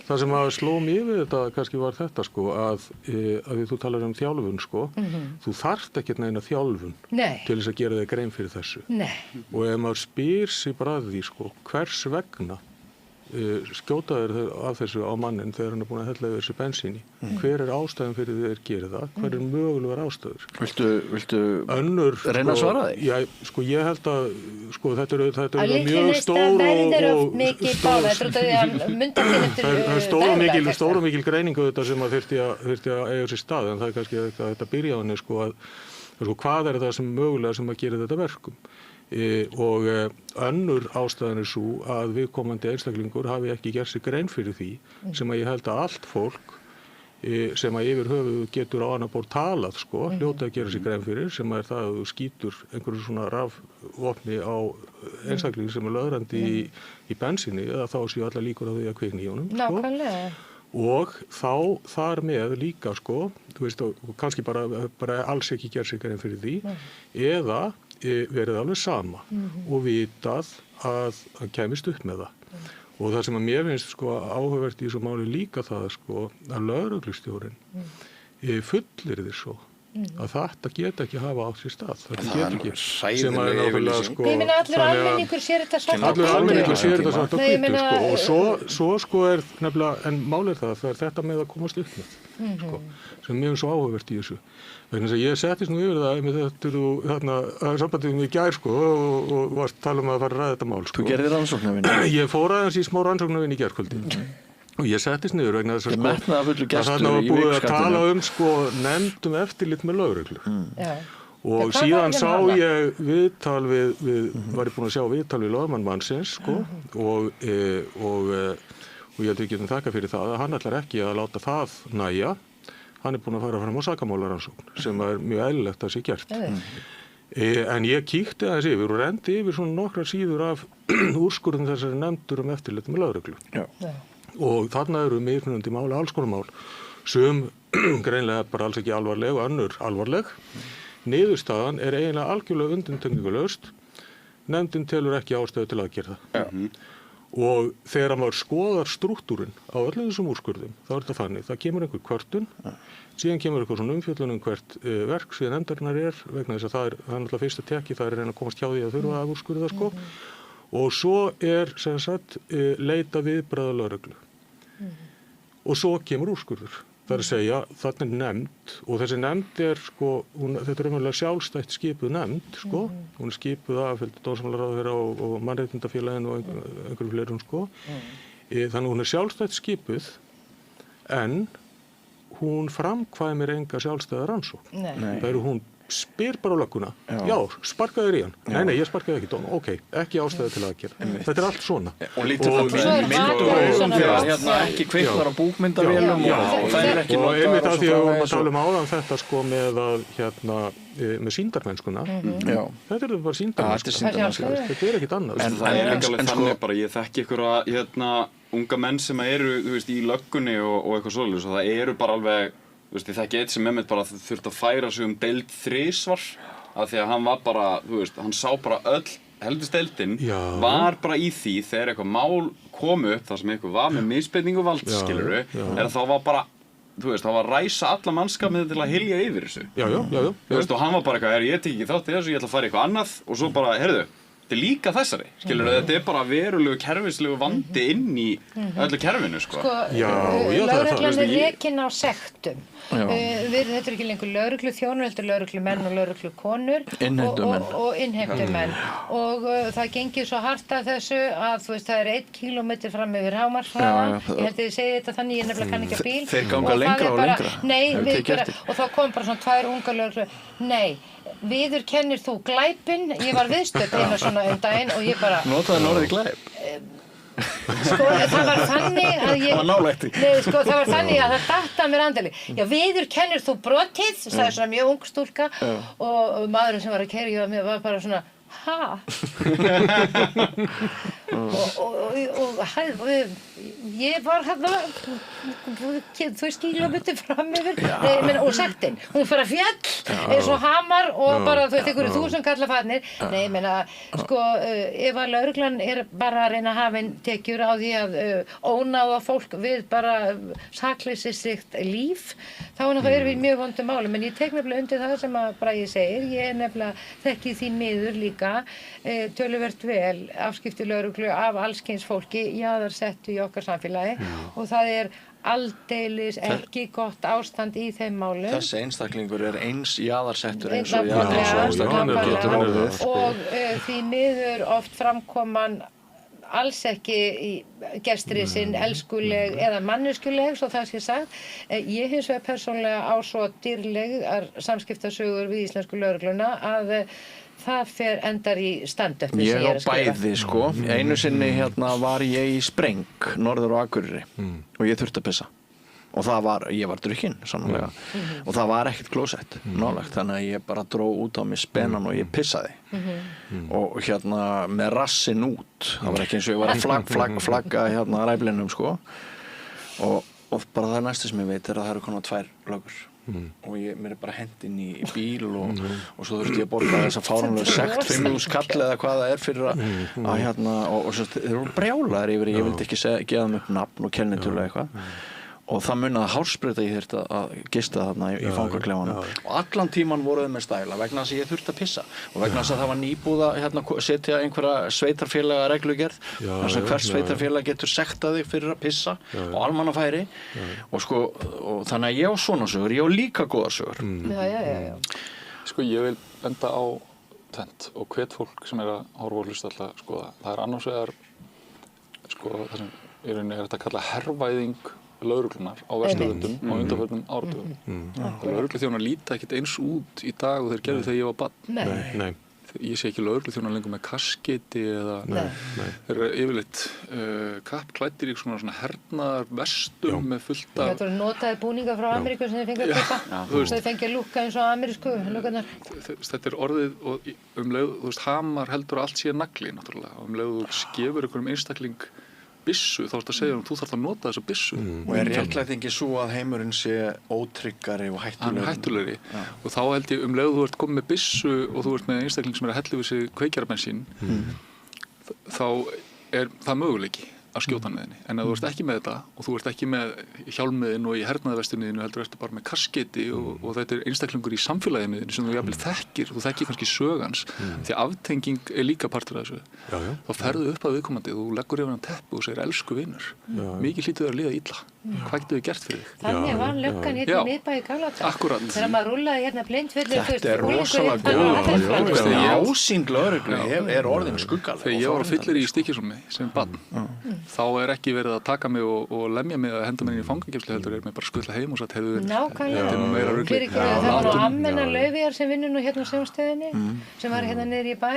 það sem að sló mig við þetta kannski var þetta sko, að þú talar þjálfun sko, þú þarft ekkert neina þjálfun til þess að gera þig grein fyrir þessu. Og ef maður spyr sig bara að því sko, hvers vegna skjóta þeir af þessu á mannin þegar hann er búin að hella yfir þessu bensíni. Hver er ástæðan fyrir þeir gera það? Hver er mögulegar ástæður? Viltu reyna að svara því? Já, sko ég held að sko, þetta er mjög stór og stór og mikil greiningu þetta sem að þyrfti að eiga sér stað en það er kannski að þetta byrja á henni sko að hvað er það sem mögulega sem að gera þetta verkum? Og önnur ástæðan er svo að viðkomandi einstaklingur hafi ekki gert sig grein fyrir því sem að ég held að allt fólk sem að yfir höfuð getur á annar borð talað sko, hljóta að gera sig grein fyrir sem að er það að þú skýtur einhverju svona rafvopni á einstakling sem er löðrandi í bensíni eða þá séu allar líkur á því að kvikni í honum sko. Nákvæmlega. Og þá þar með líka sko, þú veist, og kannski bara alls ekki gera sig grein fyrir því eða verið alveg sama og vitað að hann kæmist upp með það. Og það sem að mér finnst sko áhugavert í þessu máli líka það sko að lögreglustjórinn fullir þér svo að þetta get ekki hafa átt sér stað. Þetta Það get er ekki. hræðileg Sem er náttúrulega, sko... Ég meina allur almenningur sér þetta svart á Allur almenningur sér þetta svart á Nei, ég hvítu, meina- sko. Og svo sko nefnilega, en mál það er þetta með að komast upp með, sko, sem mér svo áhugavert í þessu. Vegna þess að ég settist nú yfir það með þetta þarna sambandið með í gær, sko, og varst tala um að fara að ræða þetta mál, sko. Þú gerðir rannsóknarvinnu. Ég fór aðeins í smá rannsóknarvinnu í gærkvöldi. Og ég settist niður vegna þess að metnaðarfullur gestur þarna var í búið að Vikuskattinum. tala sko nefndum eftirlit með lögreglu. Já. Og Hvað síðan var sá þeim ég viðtal var ég búin að sjá viðtal við lögmann mannsins, sko, og ég held við getum þakka fyrir það að hann ætlar ekki að láta það nægja. Hann er búin að fara fram á sakamálarannsókn sem er mjög eðlilegt að sé gert. En ég kíkti aðeins yfir og rendi yfir svona nokkrar síður af úrskurðum þessari nefndur eftirlit með lögreglu. Já. Og þarna eru mismunandi máli, alls konar mál, sem greinlega bara alls ekki alvarleg og önnur alvarleg. Niðurstaðan er eiginlega algjörlega undantekningarlaust. Nefndin telur ekki ástæðu til aðgerða. Og þegar maður skoðar strúktúrin á öllum þessum úrskurðum, þá er þetta þannig, það kemur einhver kvörtun, síðan kemur eitthvað svona umfjöllun hvert verk síðan nefndarinnar vegna þess að það er náttúrulega fyrsta tekki, það er að reyna að komast hjá því að þurfa að úrskurða, sko. Og svo er sem sagt leita viðbragða lögreglu. Og svo kemur úrskurður. Það er að segja, þarna er nefnd og þessi nefnd sko, þetta er umhverflega sjálfstætt skipuð nefnd, sko. Hún er skipuð af dómsmálaráðherra og mannréttindafélaginu og einhverjum fleirum, sko. Þannig að hún er sjálfstætt skipuð en hún framkvæmir enga sjálfstæða rannsókn. Nei. Það hún spyr bara á lögguna, já, sparkaðu þér í hann. Nei, ég sparkaði ekki, dóm, ok, ekki ástæðu til að gera. Þetta er allt svona. Og lítið það mynd ekki kviknar á búkmyndavélum og það er ekki og einmitt að því að við varum að tala um áðan þetta sko með að með sýndarmennskuna. Þetta er bara sýndarmennska. Þetta er ekkit annað. En það er líka alveg þannig bara, ég þekki einhverja unga menn sem eru, þú veist, í löggunni og eitthvað svoleiðis og það eru bara alveg þú veist, ég þekki eitt sem bara þurfti að færa sig deild 3 af því að hann var bara, þú veist, hann sá bara öll helvisdeildin var bara í því þegar eitthvað mál kom upp þar sem eitthvað var með misbeitingu valds, skilurðu, er að þá var bara, þú veist, þá var ræsa alla mannskapið til að hylja yfir þessu. Já. Þú veist, og hann var bara eitthvað, ég tek ekki þátt í þessu, ég ætla að fara eitthvað annað og svo bara, heyrðu, þetta er líka þessari, skilur þetta er bara verulegu kerfislegu vandi inn í öllu kerfinu, sko. Lögreglan er rekin á sektum. Þetta er ekki lengur lögregluþjónur, heldur lögreglumenn og lögreglukonur og innheimtumenn. Og það gengir svo hart að þessu að þú veist, það er 1 kílómetri fram yfir hámarkshraða. Ég held að ég segi þetta þannig, ég nefnilega kann ekki á bíl. Þeir ganga lengra og lengra. Nei, og þá kom bara svona 2 unga lögreglu. Nei. Viðurkennir þú glæpinn? Ég var viðstödd einu svona daginn og ég bara... Notaði orðið glæp? Sko, það var þannig að ég... Það var nálægt í. Nei, sko, það var þannig að það datt að mér andali. Já, viðurkennir þú brotið? Sagði svona mjög ung stúlka og maðurinn sem var að keyra hjá mér var bara svona... Ha? og ég var hérna þú skílumöndi fram yfir og sektin, hún fyrir að fjall eins og hamar og bara þú veist ykkur 1000 kallafarnir nei, ég meina, sko, ef að lögreglan er bara að reyna að hafa tekjur á því að ónáða fólk við bara sakleysislegt líf, þá erum við mjög vondum málum, en ég tek nefnilega undir það sem að Bragi segir, ég er nefnilega þekki því miður líka töluvert vel afskipti lögreglu af allskyns fólki jaðarsettu í okkar samfélagi og það er aldeilis ekki gott ástand í þeim málum. Þessi einstaklingur er eins jaðarsettur eins og jaðarsettur og því miður oft framkoman alls ekki í gestrisinn elskuleg eða manneskjuleg svo það sé sagt. Ég hins vegar persónlega á svo dýrlegar samskiptasögur við íslensku lögregluna að það endar í stand-up ég á bæði sko einu sinni var ég í Spreng norður á Akureyri og ég þurfti að pissa og ég var drukkinn sannlega og það var ekkert klósett nálægt þannig að ég bara dró út á mig spennan og ég pissaði og með rassinn út það var ekki eins og ég var að flagga ræflinum sko og bara það næsta sem ég veit er að það eru konar 2 lögur og mér er bara hent inn í bíl og svo þurfti ég að borga þess að fáránlega sekt 5.000 kall eða hvað það er fyrir að og svo þeir voru brjálaðir yfir ég vildi ekki gefa þeim upp nafn og kennitölu eitthvað og það munaði hársbreyta ég þurfti að gista þarna í fangaklefanum og allan tíman voruð með stæla vegna þess að ég þurfti að pissa og vegna þess að það var nýbúið að setja einhverja sveitarfélaga reglugerð þar sem hvers sveitarfélag getur sektað þig fyrir að pissa og almannafæri og þannig að ég á svona sögur, ég á líka góðar sögur. Sko ég vil benda á tvennt og hvet fólk sem að horfa og hlusta alltaf skoða. Það annars vegar það sem í rauninni þetta að kalla hervæðing lögreglunar á Vesturlöndum á undanförnum áratugum. Lögregluþjónar líta ekkert eins út í dag og þeir gerðu þegar ég var barn. Nei. Ég sé ekki lögregluþjónar lengur með kasketi eða þeir eru yfirleitt kappklæddir í svona hernaðar vestum með fullt af... Þetta voru notaði búningar frá Ameríku sem þeir fengið að kaupa. Þeir fengið að lúkka eins og amerísku lúkkarnar. Þetta orðið og leið, þú veist, hamar heldur að allt sé nagli náttúrulega og leið þú skefur einhverjum einstakling byssu, þá ertu að segja þú þarft að nota þessa byssu. Og réttlætingin svo að heimurinn sé ótryggari og hættulegri? Hann er hættulegri. Og þá held ég leið þú ert komið með byssu og þú ert með einstakling sem er að hellu við sig kveikjarabensín, þá er það möguleiki að skjóta hann með henni. En ef þú ert ekki með þetta og þú ert ekki með hjálmiðin og í hernaðarvestunniðinu heldur ertu bara með kasketi og þetta er einstaklingur í samfélaginu sem þú jafnvel þekkir, þú þekkir kannski sögans því aftenging er líka partur af þessu. Þá ferðu upp að viðkomandi og þú leggur yfir hann teppu og segir elsku vinur, mikið hlýtur þér að líða illa. Hvað getur þið gert fyrir þig? Þannig var löggan hérna í miðbæ í Galata. Akkurat. Þegar maður rúllaði hérna blindfullir. Þetta er rosalega góð. Ásýnd lögreglu er orðin skuggaleg. Þegar ég var á fyllir í Stykkishólmi sem barn, þá er ekki verið að taka mig og lemja mig að henda mig inn í fangageymslu heldur er mig bara skutla heim og sagt heyrðu þetta er nú meira rugli. Það var nú Ammenna Laufeyjar sem vinnur nú hérna á Sjónstöðinni sem var hérna niður í bæ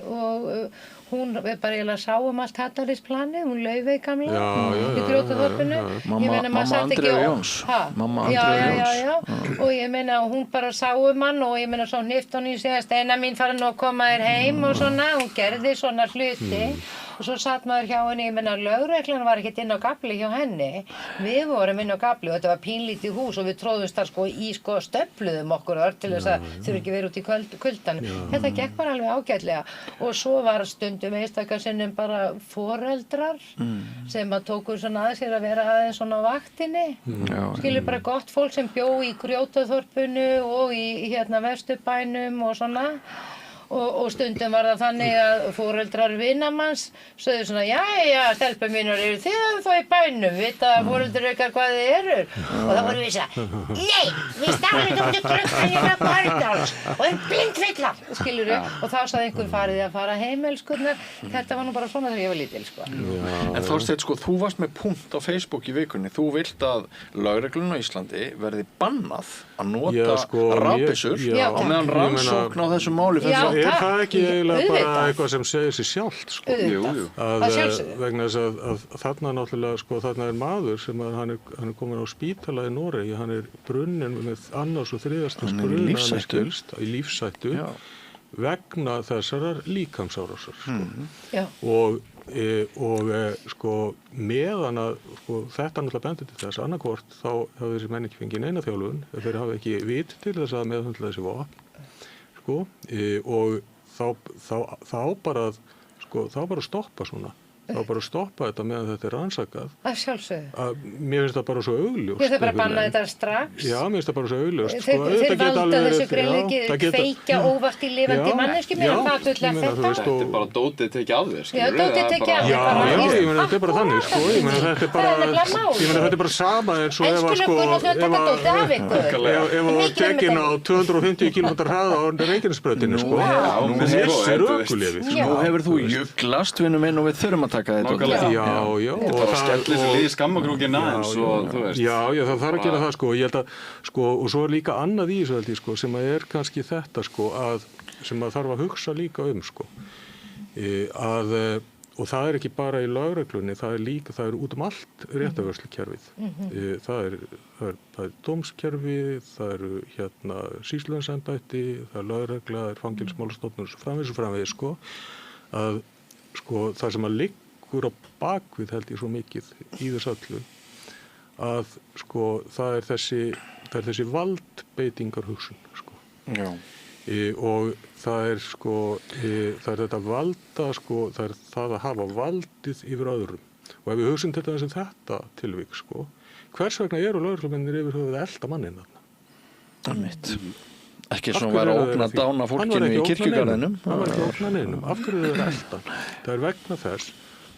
og hún bara eiginlega sá allt Hattarisplanið, hún Laufey gamla í Grjótaþorpinu. Mamma Andreu Jóns. Já. Og ég meina hún bara sá hann og ég meina svo hnift hún í sig að Steina mín fara nú að koma þér heim og svona, hún gerði svona hluti og svo satt maður hjá henni, ég meina lögreglan var ekkert inn á gafli hjá henni, við vorum inn á gafli og þetta var pínlítið hús og við tróðumst þar í stöfluðum okkur til þess að þurfa ekki verið út í kuldan. Þetta gekk bara alveg ágætlega og svo var stundum einstaka sinnum bara foreldrar sem að tóku svona að sér að vera aðeins svona á vaktinni, skilur bara gott fólk sem bjó í Grjótaþorpinu og í hérna Vesturbænum og svona. Og stundum var það þannig að foreldrar vinamanns sögðu svona, jæja, stelpur mínur, eru þið ennþá í bænum, vita foreldrar ykkar hvað þið eru? Og þá voru við að nei, við stálum út í gluggann í Bærdals og blindfullar, skilurðu? Og þá sagði einhver farið að fara heim, elskurnar. Þetta var nú bara svona þegar ég var lítil, sko. En Þorsteinn, sko, þú varst með punkt á Facebook í vikunni. Þú vilt að lögreglun á Íslandi verði bannað að nota rafbyssur á meðan rannsókn á þessu máli Er það ekki eiginlega bara eitthvað sem segir sér sjálft, sko? Vegna þess að þarna náttúrulega, sko, þarna er maður sem hann er komin á spítala í Noregi, hann er brunninn með annars og þriðastins brunna í lífshættu vegna þessarar líkamsárásar, sko. Og sko, meðan að sko, þetta náttúrulega bendir til þess annarkvort þá hafa þessi menn ekki fengið neina þjálfun, þeir hafa ekki vit til þess að meðhöndla þessi vopn. Og þá bara að stoppa svona. Þá bara að stoppa þetta meðan þetta er rannsakað. Að sjálfsögðu. Mér finnst það bara svo augljóst. Ég þarf bara að banna þetta strax. Já, mér finnst það bara svo augljóst. Þeir valda þessu greinleiki kveikja óvart í lifandi manneski mér að það fulla þetta. Þetta er bara dótið tekið af þér, skilur. Já, dótið tekið af þér. Já, ég meina þetta er bara þannig, sko. Ég meina þetta er bara sama eins og ef að tekin á 250 km hraða á Reykjanesbrautinni, sko. Missir ökulífið. Nú hefur þú juglast, vinur minn, og við þurfum að taka þetta. Já. Þetta var skellir sem líði skammakrúkina eins og þú veist. Já, það þarf að gera það, sko. Ég held að, sko, og svo er líka annað í þessu, held ég, sko, sem að er kannski þetta, sko, sem að þarf að hugsa líka sko. Og það er ekki bara í lögreglunni, það er út allt réttarvörslukerfið. Það er dómskerfið, það eru hérna sýslumannsembætti, það er lögregla, það er fangelsismálastofnun og framvegis, sko, að sko, það sem að liggur á bakvið held ég svo mikið í þess öllu að sko, það er þessi valdbeitingarhugsun, sko. Já. Og það er sko, það er þetta valda, sko, það er það að hafa valdið yfir öðrum. Og ef við hugsum þetta tilvík, sko, hvers vegna eru lögreglumennir yfir höfuð að elta manninn þarna? Einmitt. Ekki svona var að ógna dána fólkinu í kirkjugarðinum. Hann var ekki að ógna neinum. Af hverju eru þeir elta? Það vegna þess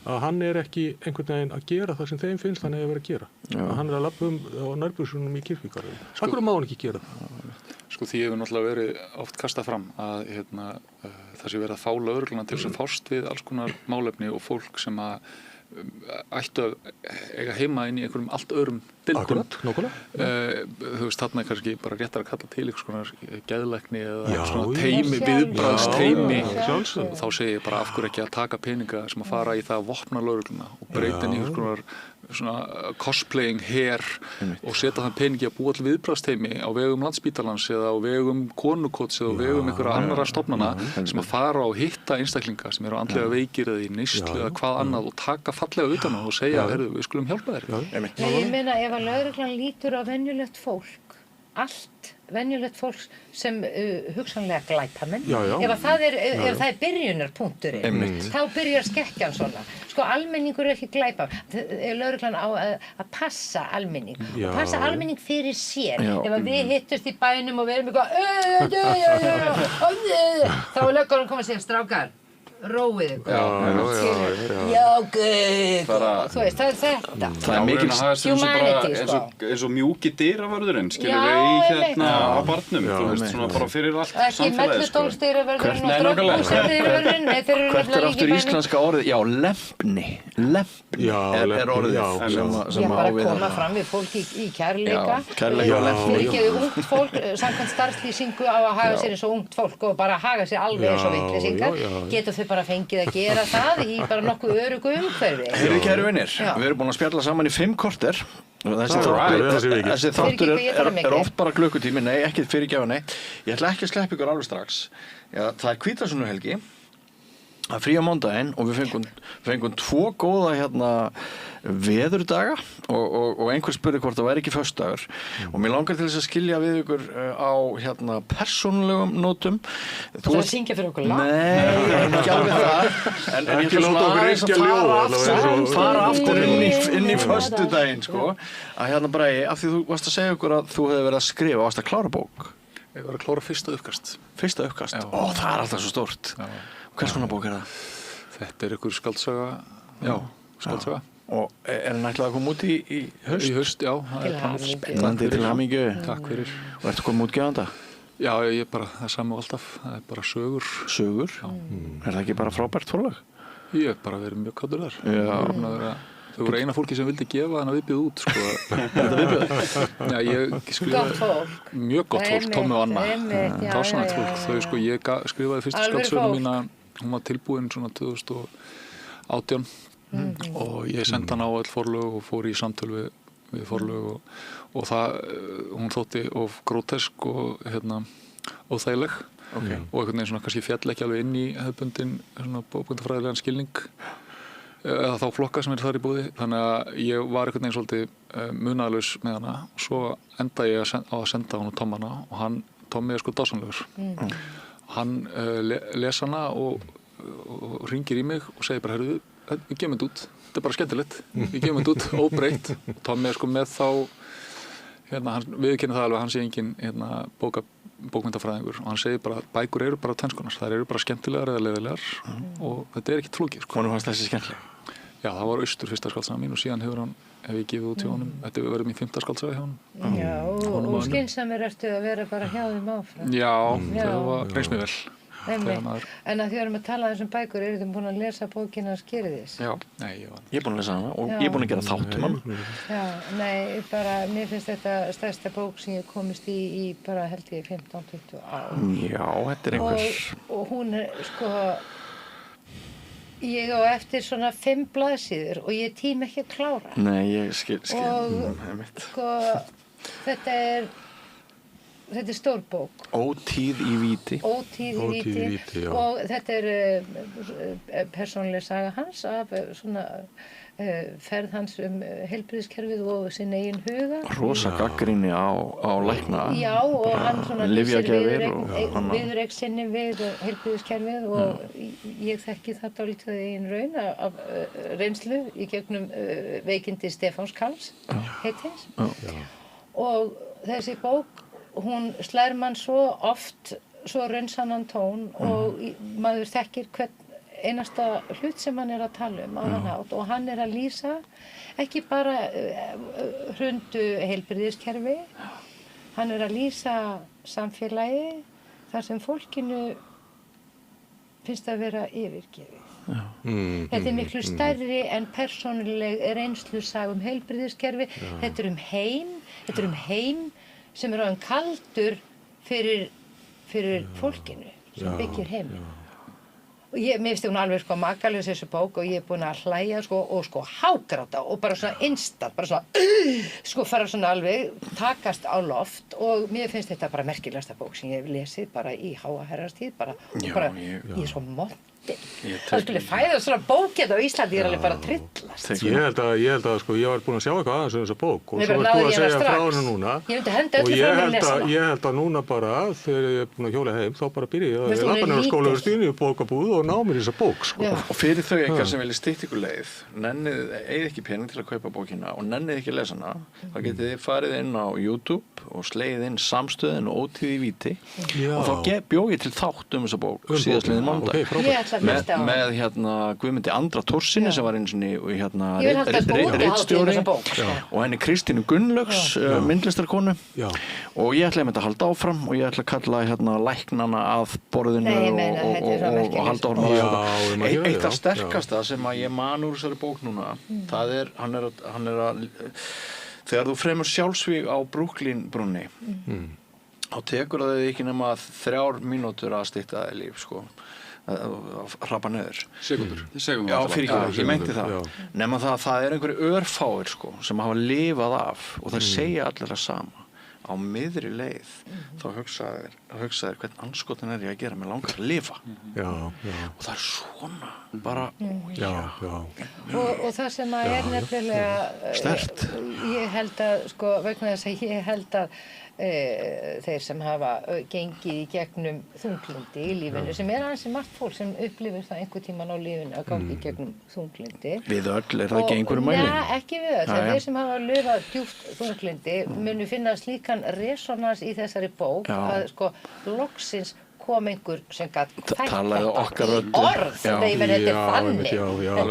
að hann ekki einhvern veginn að gera það sem þeim finnst hann eigi að vera að gera. Að hann að labba á nærbuxunum í kirkjugarðinum. Af hverju má hann ekki gera það? Sko því hefur náttúrulega verið oft kastað fram að það sé verið að fá lögregluna til þess að fást við alls konar málefni og fólk sem að ættu að eiga heima inn í einhverjum allt öðrum deildum. Akkurat, nákvæmlega. Þú veist, þarna kannski bara réttar að kalla til einhvers konar geðlækni eða svona teymi, viðbragðsteymi. Og þá segi ég bara af hverju ekki að taka peninga sem að fara í það að vopna lögregluna og breyta inn í einhvers konar svona cosplaying her og setja þann peningi að búa til viðbragðsteymi á vegum Landspítalans eða á vegum Konukots eða á vegum einhverja annarra stofnana sem að fara og hitta einstaklinga sem eru andlega veikir eða í neyslu eða hvað annað og taka fallega utan á og segja, heyrðu, við skulum hjálpa þér. Ég meina, ef að lögreglan lítur á venjulegt fólk, allt venjulegt fólk sem hugsanlega glæpamenn, ef það er byrjunarpunkturinn, þá byrjar skekkjan svona. Sko, almenningur er ekki glæpa. Lögreglan á að passa almenning. Og passa almenning fyrir sér. Ef að við hittust í bænum og við erum eitthvað þá er lögreglan að koma að segja, strákar, róið ykkur. Já, guð. Þú veist, það er þetta. Það er mikil humanity, sko. Eins og mjúki dyravörðurinn, skilur við í á barnum, þú veist, svona bara fyrir allt samfélagið. Ekki melludólsdyravörðurinn og drókbúsdyravörðurinn, þeir eru hvert er aftur íslenska orðið? Já, lempni er orðið sem á við. Ég bara koma fram við fólk í kærleika. Kærleika og lempni. Fyrirgeðu ungt fólk, samkvæmt starfslýsingu á að haga sér eins og ungt fólk og bara haga sér alveg eins og vitleysingar. Getur þau bara fengið að gera það í bara nokkuð öruggu umhverfi. Heyrðu kæru vinir, við erum búin að spjalla saman í 5 korter. Þessi þáttur er oft bara klukkutími, nei, ekki fyrirgefa neitt. Ég ætla ekki að sleppa ykkur alveg strax. Það er hvítasunnuhelgi, það er frí á mándaginn og við fengum 2 góða veðurdaga og einhver spurði hvort það væri ekki föstudagur og mér langar til þess að skilja við ykkur á persónulegum nótum. Þú ert að syngja fyrir okkur lag? Nei, ekki alveg það en ég ætla svona aðeins að fara aftur inn í föstudaginn sko, að Bragi, af því þú varst að segja okkur að þú hefði verið að skrifa, varst að klára bók? Ég var að klára fyrsta uppkast. Fyrsta uppkast? Ó, það er alltaf svo stórt. Hvers konar bók er það? Þetta er einhver skaldsaga. Já, skaldsaga. Og er hann ætlað að koma út í haust? Í haust, já. Spennandi, til hamingju. Takk fyrir. Og ertu komið útgefanda? Já, ég bara, það er sama alltaf. Það er bara sögur. Sögur? Já. Er það ekki bara frábært forlag? Ég hef bara verið mjög káttur þar. Já. Þau voru eina fólki sem vildi gefa þannig að viðbjöð út, sko. Þetta viðbjöð? Já, ég skrifaði... Gott fólk. Mjög gott fólk, Tommi og Anna. Dásanlegt fólk. Þau, sko, ég skrifaði fyrstu skáldsöguna mína, hún var tilbúin svona 2018 og ég sendi hana á öll forlög og fór í samtöl við forlög og það, hún þótti of grótesk og óþægileg og einhvern veginn svona kannski fjall ekki alveg inn í hefðbundin svona bókmennafræðilegan skilning eða þá flokka sem þar í búði, þannig að ég var einhvern veginn svolítið munaðlaus með hana og svo endaði ég á að senda hún og Tom hana og Tommi er sko dásamlegur. Hann les hana og ringir í mig og segir bara, heyrðu, við gefum þetta út, þetta er bara skemmtilegt, við gefum þetta út, óbreytt. Tommi er sko með þá, hann viðurkennir það alveg, hann sé engin bókmyndafræðingur og hann segir bara, bækur eru bara tvennskonar, þær eru bara skemmtilegar eða leiðilegar og þetta er ekki flókið. Honum fannst þessi skemmtileg? Já, það var Austur fyrsta skáldsaga mín og síðan hef ég gefið út hjá honum. Þetta hefur verið mín 5. skáldsaga hjá honum. Já, og skynsamir ertu að vera bara hjá þeim áfram. Já, það var reynst mér vel. En að því erum að tala þessum bækur, eru þið búin að lesa bókina Skýrðis? Já, nei, ég er búin að lesa hana og ég er búin að gera þáttum hana. Já, nei, bara, mér finnst þetta stærsta bók sem ég komist í bara held ég 15-20 ár. Já, þetta er einhver... Og hún er, sko, ég á eftir svona 5 blaðsíður og ég tím ekki að klára. Nei, ég skil. Og, sko, þetta er stór bók. Ótíð í víti. Ótíð í víti. Og þetta er persónuleg saga hans af svona ferð hans heilbrigðiskerfið og sinn eigin huga. Rosa gagnrýni á lækna. Já, og hann svona lýsir viðureg sinni við heilbrigðiskerfið og ég þekki það dálítið eigin raun af reynslu í gegnum veikindi Stefáns Karls heitins. Og þessi bók, hún slær mann svo oft svo raunsannan tón og maður þekkir hvern einasta hlut sem hann að tala á þann hátt og hann að lýsa ekki bara hrundu heilbrigðiskerfi, hann að lýsa samfélagi þar sem fólkinu finnst að vera yfirgefið. Þetta miklu stærri en persónuleg reynslusaga heilbrigðiskerfi, þetta heim sem orðinn kaldur fyrir fólkinu sem byggir heiminn. Og mér finnst hún alveg makalaus þessu bók og ég búin að hlæja og hágráta og bara svona instant, bara svona fara svona alveg takast á loft og mér finnst þetta bara merkilegasta bók sem ég hef lesið bara í háa herrastíð ég er svo montinn. Það skulle fæða svona bók hérna á Íslandi, ég er alveg bara að trillast. Ég held að ég var búin að sjá eitthvað aðeins þessa bók og svo ert þú að segja frá henni núna og ég held að núna bara þegar ég er búin að hjóla heim þá bara byrja ég að labba niður á skólaverðstíðinni í bókabúð og ná mér þessa bók Og fyrir þau eitthvað sem vilja stytta ykkur leið eigið ekki pening til að kaupa bókina og nennið ekki að lesa hana þá getið þið farið inn á YouTube og slegið inn Samstöðin og Ótíð í víti og þá bjó ég til þátt þessa bók síðastliðinn mánudag með Guðmundi Andra Thorsinni sem var einu sinni ritstjóri og henni Kristínu Gunnlaugs myndlistarkonu og ég ætlaði með þetta að halda áfram og ég ætla að kalla læknana að borðinu og halda áfram eitt af sterkasta sem að ég man úr þessari bók núna það hann er að þegar þú fremur sjálfsvíg á Brooklyn brúnni þá tekur það ekki nema 3 mínútur að stytta það líf að hrapa niður sekundur já, ég meinti það nema það er einhverju örfáir sem hafa lifað af og það segja allir það sama á miðri leið þá hugsaðir hvern anskotin ég að gera mig langar að lifa og það er svona bara og það sem að er nefnilega sterkt ég held að vegna þess að ég held að þeir sem hafa gengið í gegnum þunglyndi í lífinu sem ansi margt fólk sem upplifir það einhver tíman á lífinu að gangi í gegnum þunglyndi Við öll það ekki einhverjum mæli? Nei, ekki við öll, þeir sem hafa lifað djúpt þunglyndi munu finna slíkan resonans í þessari bók að loksins kom einhver sem gat fætt þetta í orð þetta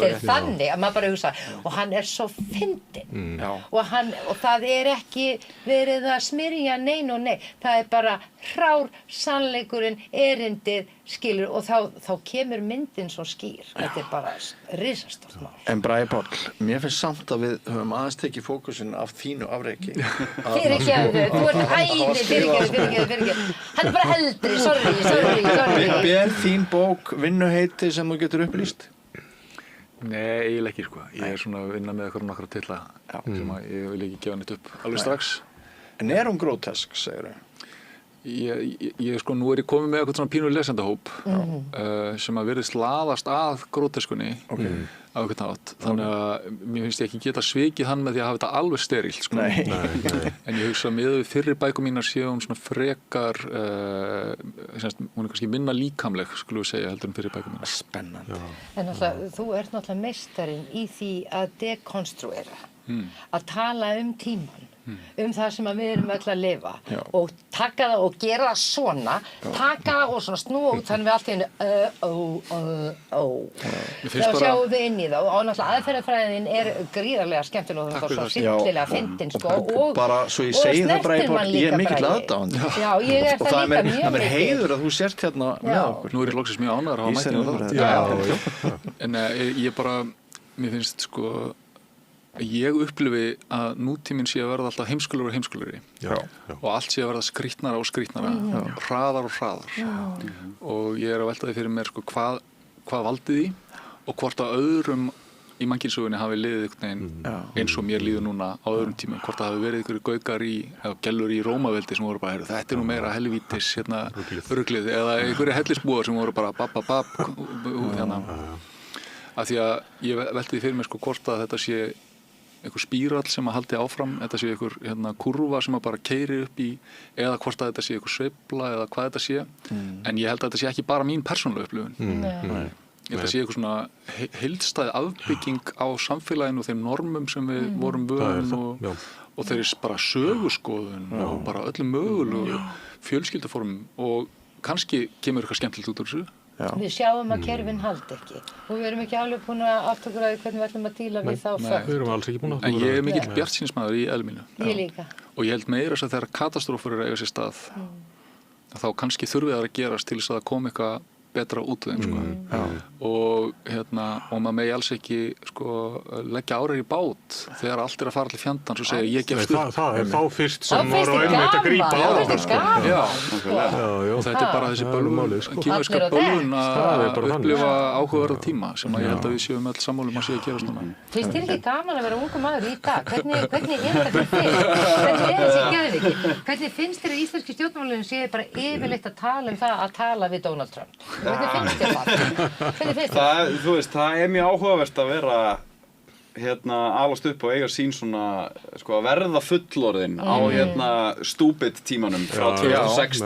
er þannig að maður bara hugsa og hann er svo fyndinn og það er ekki verið að smyrja nein og nei það er bara hrár sannleikurinn erindið skilur og þá kemur myndin svo skýr þetta er bara risastórt mál En Bragi Páll, mér finnst samt að við höfum aðeins tekið fókusinn af þínu afreki Fyrirgefðu, þú ert æði fyrirgefðu hann er bara eldri, sorry Ber þín bók vinnuheiti sem þú getur upplýst? Nei, eiginlega ekki ég er svona að vinna með eitthvað nokkra titla sem að ég vil ekki gefa neitt upp alveg strax En er hún grótesk, segir þau? Ég nú er ég komið með eitthvað svona pínu lesendahóp sem að virðist laðast að gróteskunni á eitthvað nátt þannig að mér finnst ég ekki geta svikið hann með því að hafa þetta alveg sterilt en ég hugsa með fyrri bækur mínar séu hún svona frekar hún er kannski minna líkamleg skulum við segja heldur en fyrri bækur mínar Spennandi En þú ert náttúrulega meistarinn í því að dekonstruera að tala tímann það sem við erum öll að lifa og taka það og gera það svona taka það og svona snúa út þannig við allt í henni þá sjáum við inn í það og náttúrulega aðferðafræðin er gríðarlega skemmtileg og það er svo sillilega fyndin og bara svo ég segi það Bragi, ég er mikill aðdáandi og það er mér heiður að þú sért hérna með okkur Nú er ég loksins mjög ánægður að hafa mætt en ég bara mér finnst ég upplifi að nútíminn sé að verða alltaf heimskulegri og heimskulegri og allt sé að verða skrýtnara og skrýtnara hraðar og hraðar og ég er að velta því fyrir mér hvað valdi því og hvort að öðrum í mannkynssögunni hafi liðið einhvern veginn eins og mér líður núna á öðrum tímum hvort það hafi verið einhverju gaukar eða gellur í Rómaveldi sem voru bara þetta nú meira helvítis ruglið eða einhverju hellisbúar sem voru bara af því að ég velti því fyrir mér sko hvort að þetta sé einhver spírall sem að haldi áfram, þetta sé einhver kurva sem að bara keyrir upp í, eða hvort að þetta sé einhver sveifla eða hvað þetta sé, en ég held að þetta sé ekki bara mín persónulega upplifun. Ég held að sé einhver svona heildstæð afbygging á samfélaginu og þeim normum sem við vorum vön og þeirri bara söguskoðun og bara öllum mögulegu fjölskylduformum og kannski kemur eitthvað skemmtilegt út úr þessu. Við sjáum að kerfin haldi ekki og við erum ekki alveg búin að átta okkur á hvernig við ætlum að díla við þá föll. Við erum alls ekki búin að átta okkur á. En ég mikill bjartsýnismaður í eðli mínu. Ég líka. Og ég held meira þess að þegar katastrófur eru að eiga sér stað þá kannski þurfi það að gerast til þess að það komi eitthvað betra út úr þeim sko. Og maður megi alls ekki sko leggja árar í bát þegar allt að fara til fjandans og segja ég gefst upp. Það þá fyrst sem maður á einmitt að grípa á það sko. Og þetta bara þessi kínverska bölvun að upplifa áhugaverða tíma sem að ég held að við séum öll sammálum að sé að gerast núna. Finnst þér ekki gaman að vera ungur maður í dag? Hvernig er þetta fyrir þig? Hvernig þessi geðveiki? Hvernig finnst þér að íslenski stjórnmálin séu bara yfirleitt að tala það að tala við Donald Trump? Hvernig finnst þér það? Hvernig finnst þér? Þú veist, það mjög áhugavert að vera alast upp og eiga sín svona sko að verða fullorðin á stupid tímanum frá 2016.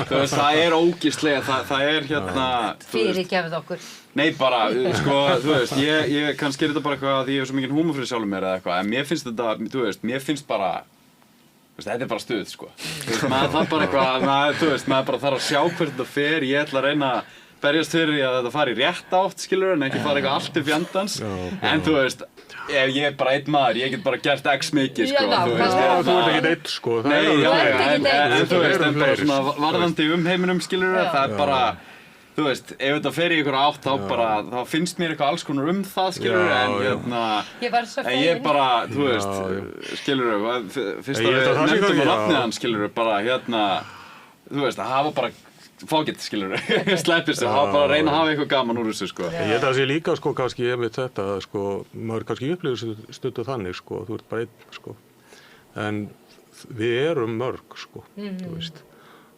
Þú veist, það ógeðslega, það fyrirgefðu okkur. Nei, bara, sko, þú veist, ég kannski þetta bara eitthvað að ég svo mikið húmor fyrir sjálfum mér eða eitthvað, en mér finnst þetta, þú veist, bara þetta bara stuð, sko. Þú veist, maður þarf bara eitthvað, maður bara þarf að sjá hvert þetta fer, ég ætla að reyna að berjast fyrir því að þetta fari í rétt átt, skilur, en ekki fara eitthvað allt til fjandans. En þú veist, ef ég bara einn maður, ég get bara gert x mikið, sko. Þú ert ekki einn, sko. Nei, en þú veist, en bara svona varðandi heiminum, skilur, það bara, þú veist, ef þetta fer í ykkur átt, þá finnst mér eitthvað alls konar það, skilur, en ég bara, þú veist, skilur, fyrst að við nefndum á nafnið hans, skilur, bara, þú veist, að hafa bara fákitt, skilur, sleppir sig, bara að reyna að hafa eitthvað gaman úr þessu, sko. Ég held að það sé líka, sko, kannski einmitt þetta, sko, maður kannski upplifir stundum þannig, sko, þú ert bara einn, sko, en við erum mörg, sko, þú veist,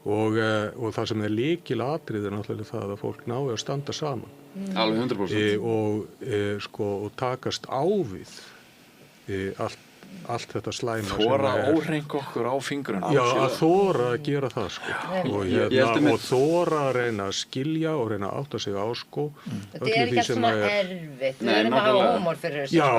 og það sem lykilatriði náttúrulega það að fólk nái að standa saman. Alveg 100%. Og takast á við allt þetta slæma þora að óhreinka okkur á fingrunum. Já, að þora að gera það, sko. Og þora að reyna að skilja og reyna að átta sig á, sko. Þetta ekki allt svona erfitt. Við erum að hafa húmor fyrir þessu. Já,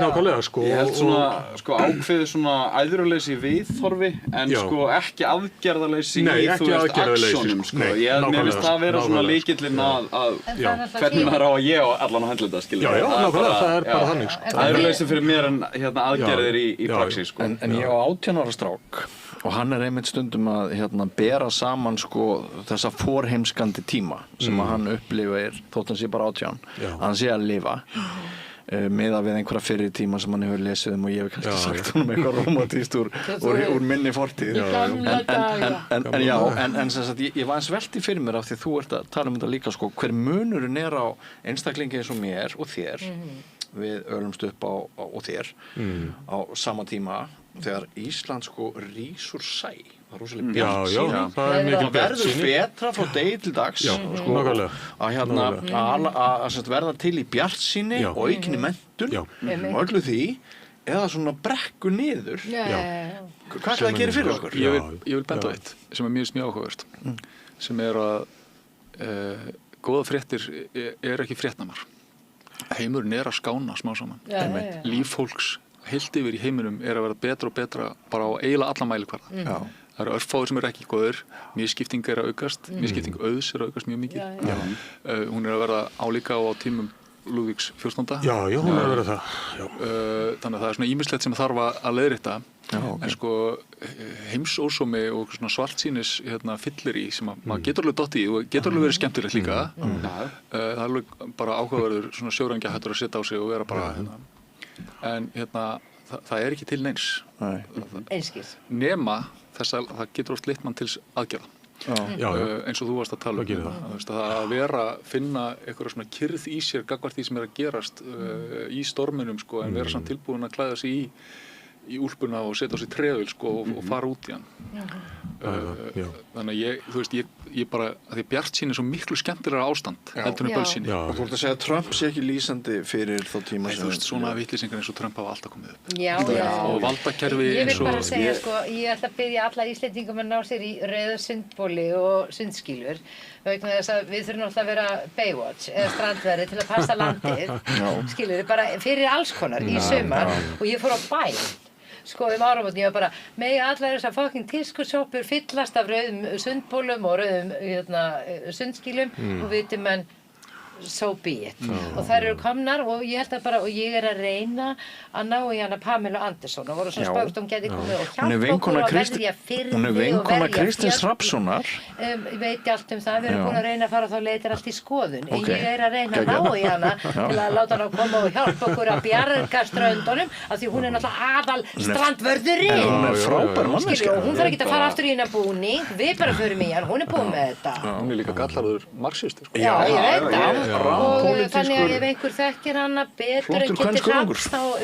nákvæmlega, sko. Ég held svona, sko, ákveðið svona æðruleysi viðhorfi, en sko ekki aðgerðaleysi í, þú veist, aksjónum, sko. Mér finnst það vera svona lykillinn að hvernig maður á að ég á allan að handla þetta, skilja. Já, nákvæmlega, það bara þannig, sko. Æðruleysi fyrir mér en aðgerðir í praxís, sko. En ég á 18 ára strák og hann einmitt stundum að bera saman, sko, þessa forheimskandi tíma sem að hann upplifir þótt hann sé bara 18, að hann sé að lifa miðað við einhverja fyrri tíma sem hann hefur lesið og ég hef kannski sagt honum eitthvað rómantískt úr minni fortíð. En sem sagt, ég var eins velti fyrir mér af því þú ert að tala þetta líka, sko, hver munurinn á einstaklingi eins og mér og þér við ölumst upp á og þér á sama tíma þegar Ísland, sko, rís úr sæ. Það rosalega bjartsýni. Það mikil verður betra frá degi til dags, sko, að verða til í bjartsýni og aukinni menntun og öllu því, eða svona brekku niður. Hvað ætlaði að gera fyrir okkur? Ég vil benda á eitt sem mjög áhugavert, sem að góða fréttir ekki fréttnamar. Heimurinn að skána smá saman. Líf fólks heilt yfir í heiminum að vera betra og betra bara á eiginlega alla mælikvarða. Það eru örfáir sem ekki góðir, misskipting að aukast, misskipting auðs að aukast mjög mikið. Hún að verða álíka á tímum Lúðvíks 14. Já, hún að verða það. Þannig að það svona ýmislegt sem þarf að leiðrétta. En sko heimsósómi og svona svartsýnis fyllir í sem maður getur alveg dottið í og getur alveg verið skemmtilegt líka. Það er alveg bara áhugaverður svona sjórængjahattur að setja á sig og vera bara en það ekki til neins. Einskis. Nema þess að það getur oft leitt mann til aðgerða. Eins og þú varst að tala að finna eitthvað svona kyrrð í sér gagnvart því sem að gerast í storminum, sko, en vera samt tilbúin að klæða sig í úlpuna og setja á sig trefil, sko, og fara út í hann. Þannig að þú veist, ég bara, að því bjartsýni er svo miklu skemmtilega ástand heldur en bölsýni. Og þú ert að segja að Trump sé ekki lýsandi fyrir þá tíma sem... Þú veist, svona vitlýsingar eins og Trump hafa alltaf komið upp. Já. Og valdakerfi eins og... Ég vil bara segja, sko, ég ætla að biðja alla Íslendingum að ná sér í rauða sundbóli og sundskýlur. Vegna þess að við þurfum alltaf að vera Baywatch eða strandverði til að passa landið. Skilur, bara fyrir alls konar í sumar. Og ég fór á bæ. Sko áramótin, ég var bara, megi allar þessar fucking tískusjópur fyllast af rauðum sundbólum og rauðum sundskýlum og vitum menn so be it. Og þær eru komnar og ég held að bara, og ég að reyna að ná í hana Pamelu Andersson og voru svona spögt, hún geti komið og hjálpa okkur að verja fyrir hún vinkona Kristins Hrafnssonar. Ég veit allt það, við erum búin að reyna að fara þá leitir allt í skoðun. Ég að reyna að ná í hana til að láta hana koma og hjálpa okkur að bjarga ströndunum af því hún náttúrulega aðal strandvörðurinn. Hún frábær manneskja. Og hún þarf ekki að fara aftur í hennar búning, við bara förum í hann, hún búin með þetta. Hún líka gallaður marxisti. Já, ég veit það. Og þannig að ef einhver þekkir hana betur en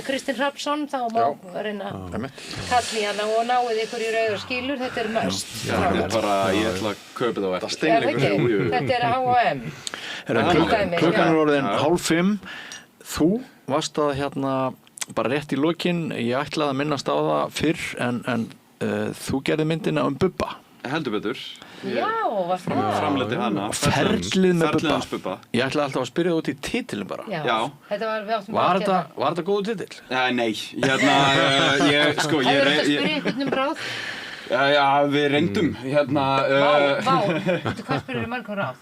Kristinn Hrafnsson þá má reyna kalli hana og náið ykkur í rauðar skýlur, þetta must. Ég ætla að kaupa það á eftir. Þetta H&M. Klukkan orðin 4:30. Þú varst að bara rétt í lokin, ég ætlaði að minnast á það fyrr en þú gerði myndina Bubba. Heldur betur. Já, var það? Framleiddi hana. Ferlið með Bubba. Ég ætlaði alltaf að spyrja það út í titilin bara. Já. Þetta var þetta góðu titil? Nei, Hefur þetta spyrja einhvern ráð? Já, við reyndum Vá, hvað spurður mörgum ráð?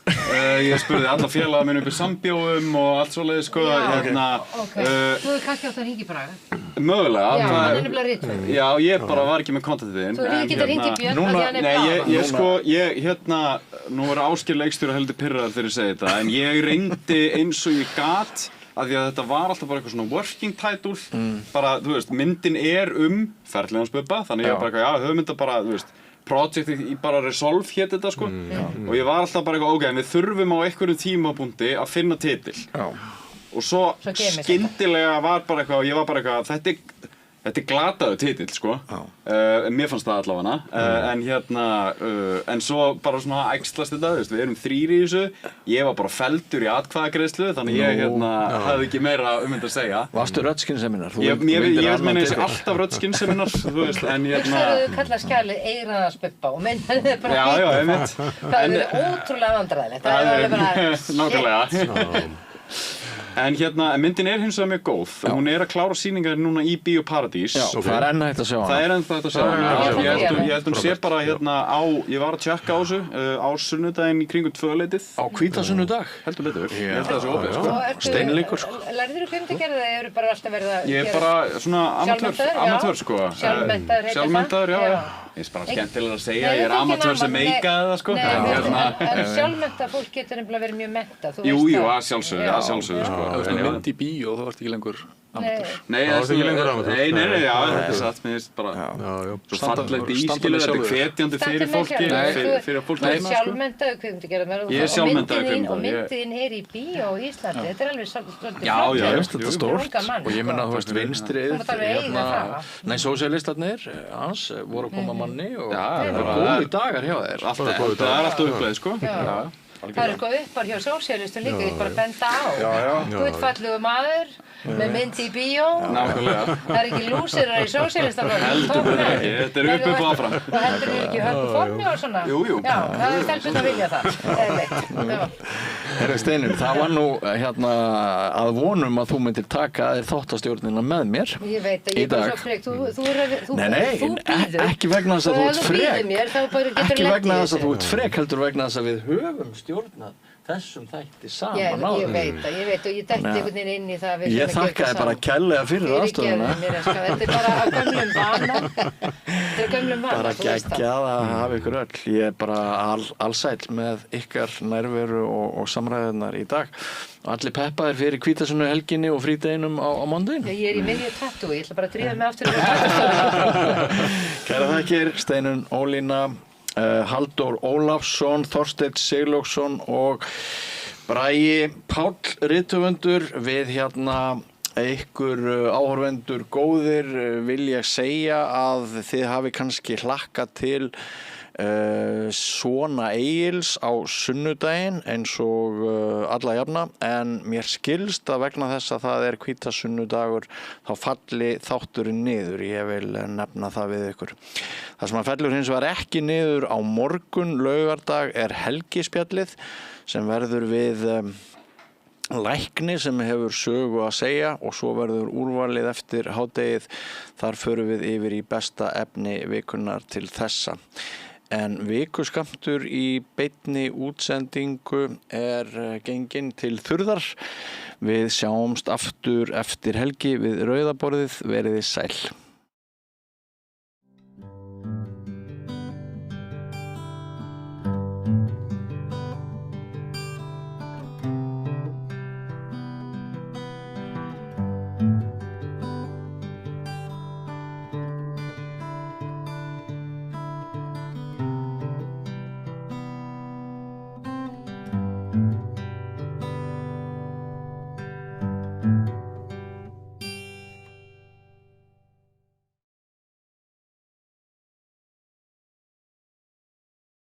Ég spurði alla félaga minn upp í sambjóum og allt svoleiðis, sko. Ok. Þú hefur kannski átt að hringi Braga? Mögulega. Já, hann er nefnilega ritverð. Já, ég bara var ekki með kontaktið þinn. Þú getur hringt í Björn að því hann er Braga. Nú var Ásgeir leikstjóri heldur pirraður þegar ég segi þetta, en ég reyndi eins og ég gat af því að þetta var alltaf bara eitthvað svona working title, bara, þú veist, myndin er ferlið hans Bubba, þannig ég var bara eitthvað, höfum þetta bara, þú veist, projectið í bara Resolve hét þetta, sko, og ég var alltaf bara eitthvað, ok, við þurfum á einhverjum tímapunkti að finna titil, og svo skyndilega var bara eitthvað, ég var bara eitthvað, þetta er glataður titill, sko, mér fannst það allavega, en svo bara svona æxlast þetta, þú veist, við erum 3 í þessu, ég var bara felldur í atkvæðagreiðslu, þannig ég hafði ekki meira þetta að segja. Varstu röddskinseminar? Ég meina þessi alltaf röddskinseminar, þú veist, en Þú kalla skjalið Eyrarans Bubba og myndaði þið bara Já, einmitt. Það er ótrúlega vandræðilegt, það er alveg bara nákvæmlega. En myndin er hins vegar mjög góð. Hún er að klára sýningar núna í Bíó Paradís. Já, og það er enn hægt að sjá hana. Það er enn hægt að sjá hana. Ég held hún sé bara ég var að tjekka á þessu á sunnudaginn í kringum 2-leytið. Á hvítasunnudag? Heldur betur. Ég held að það sé opið, sko. Steinleikur, sko. Lærður þú kvikmyndagerð eða eru bara alltaf verið að Ég er bara svona amatör, sko. Sjálfmenntaður, já. Ég er bara skemmtilega að segja, ég er amatör sem meikaði það, sko. En sjálfmennta fólk getur nefnilega verið mjög mennta. Jú, að sjálfsögðu, sko. Ef þú mynd í bíó, þá ert ekki lengur amatör. Nei, það er ekki lengur amatör. Nei, já, þetta er satt, mér finnst bara svo fallegt í ískilu, þetta er hvetjandi fyrir fólki. Fyrir fólki heima, sko. Sjálfmenntaður kvikmyndagerðar. Ég er sjálfmenntaður kvikmyndagerðar. Og myndin er í bíó á Íslandi, þetta er alveg svolítið Já, þetta er stórt. Og ég menna, þú veist, vinstrið, sósíalistarnir hans voru að koma manni og það er góði dagar hjá þér. Það er alltaf uppleið, sko. Það er eitthvað uppar hjá sósíalistum líka, ég bara benda á. Guðfallegu maður með mynd í bíó. Nákvæmlega. Það er ekki lúsirar í sósíalistaflokki. Heldur ekki, þetta er upp áfram. Og heldur ekki hörpu formi og svona. Jú. Já, það er stelpun að vilja það. Herra Steinunn, það var nú að vonum að þú myndir taka þér þáttastjórnina með mér. Ég veit að ég er bara svo frek. Þú býður. Ekki vegna þess að þú ert frek. Þú býður mér, þá bara getur lett í þessu. Ekki vegna þess að þú ert frek, heldur vegna þess að við höfum stjórnað þessum þætti saman áður. Ég veit og ég dætti einhvern veginn inn í það. Ég þakka þér bara kærlega fyrir aðstofuna. Þetta er bara á gömlum vana. Þetta er gömlum vana. Bara geggjað að hafa ykkur öll. Ég er bara allsæll með ykkar nærveru og samræðunar í dag. Allir peppaðir fyrir hvítasunnu helginni og frídeginum á mándaginn. Ég er í miðju tattoo, ég ætla bara að drífa mig aftur yfir tattoo. Kæra þakkir, Steinunn Ólína, Halldór Ólafsson, Þorsteinn Siglaugsson og Bragi Páll rithöfundur. Við ykkur áhorfendur góðir vil ég segja að þið hafi kannski hlakkað til Svona Egils á sunnudaginn eins og alla jafna, en mér skilst að vegna þess að það hvítasunnudagur þá falli þátturinn niður. Ég vil nefna það við ykkur. Það sem að fellur hins vegar ekki niður á morgun laugardag helgispjallið sem verður við lækni sem hefur sögu að segja og svo verður úrvalið eftir hádegið. Þar förum við yfir í besta efni vikunnar til þessa. En vikuskammtur í beinni útsendingu genginn til þurrðar. Við sjáumst aftur eftir helgi við rauðaborðið. Veriði sæl.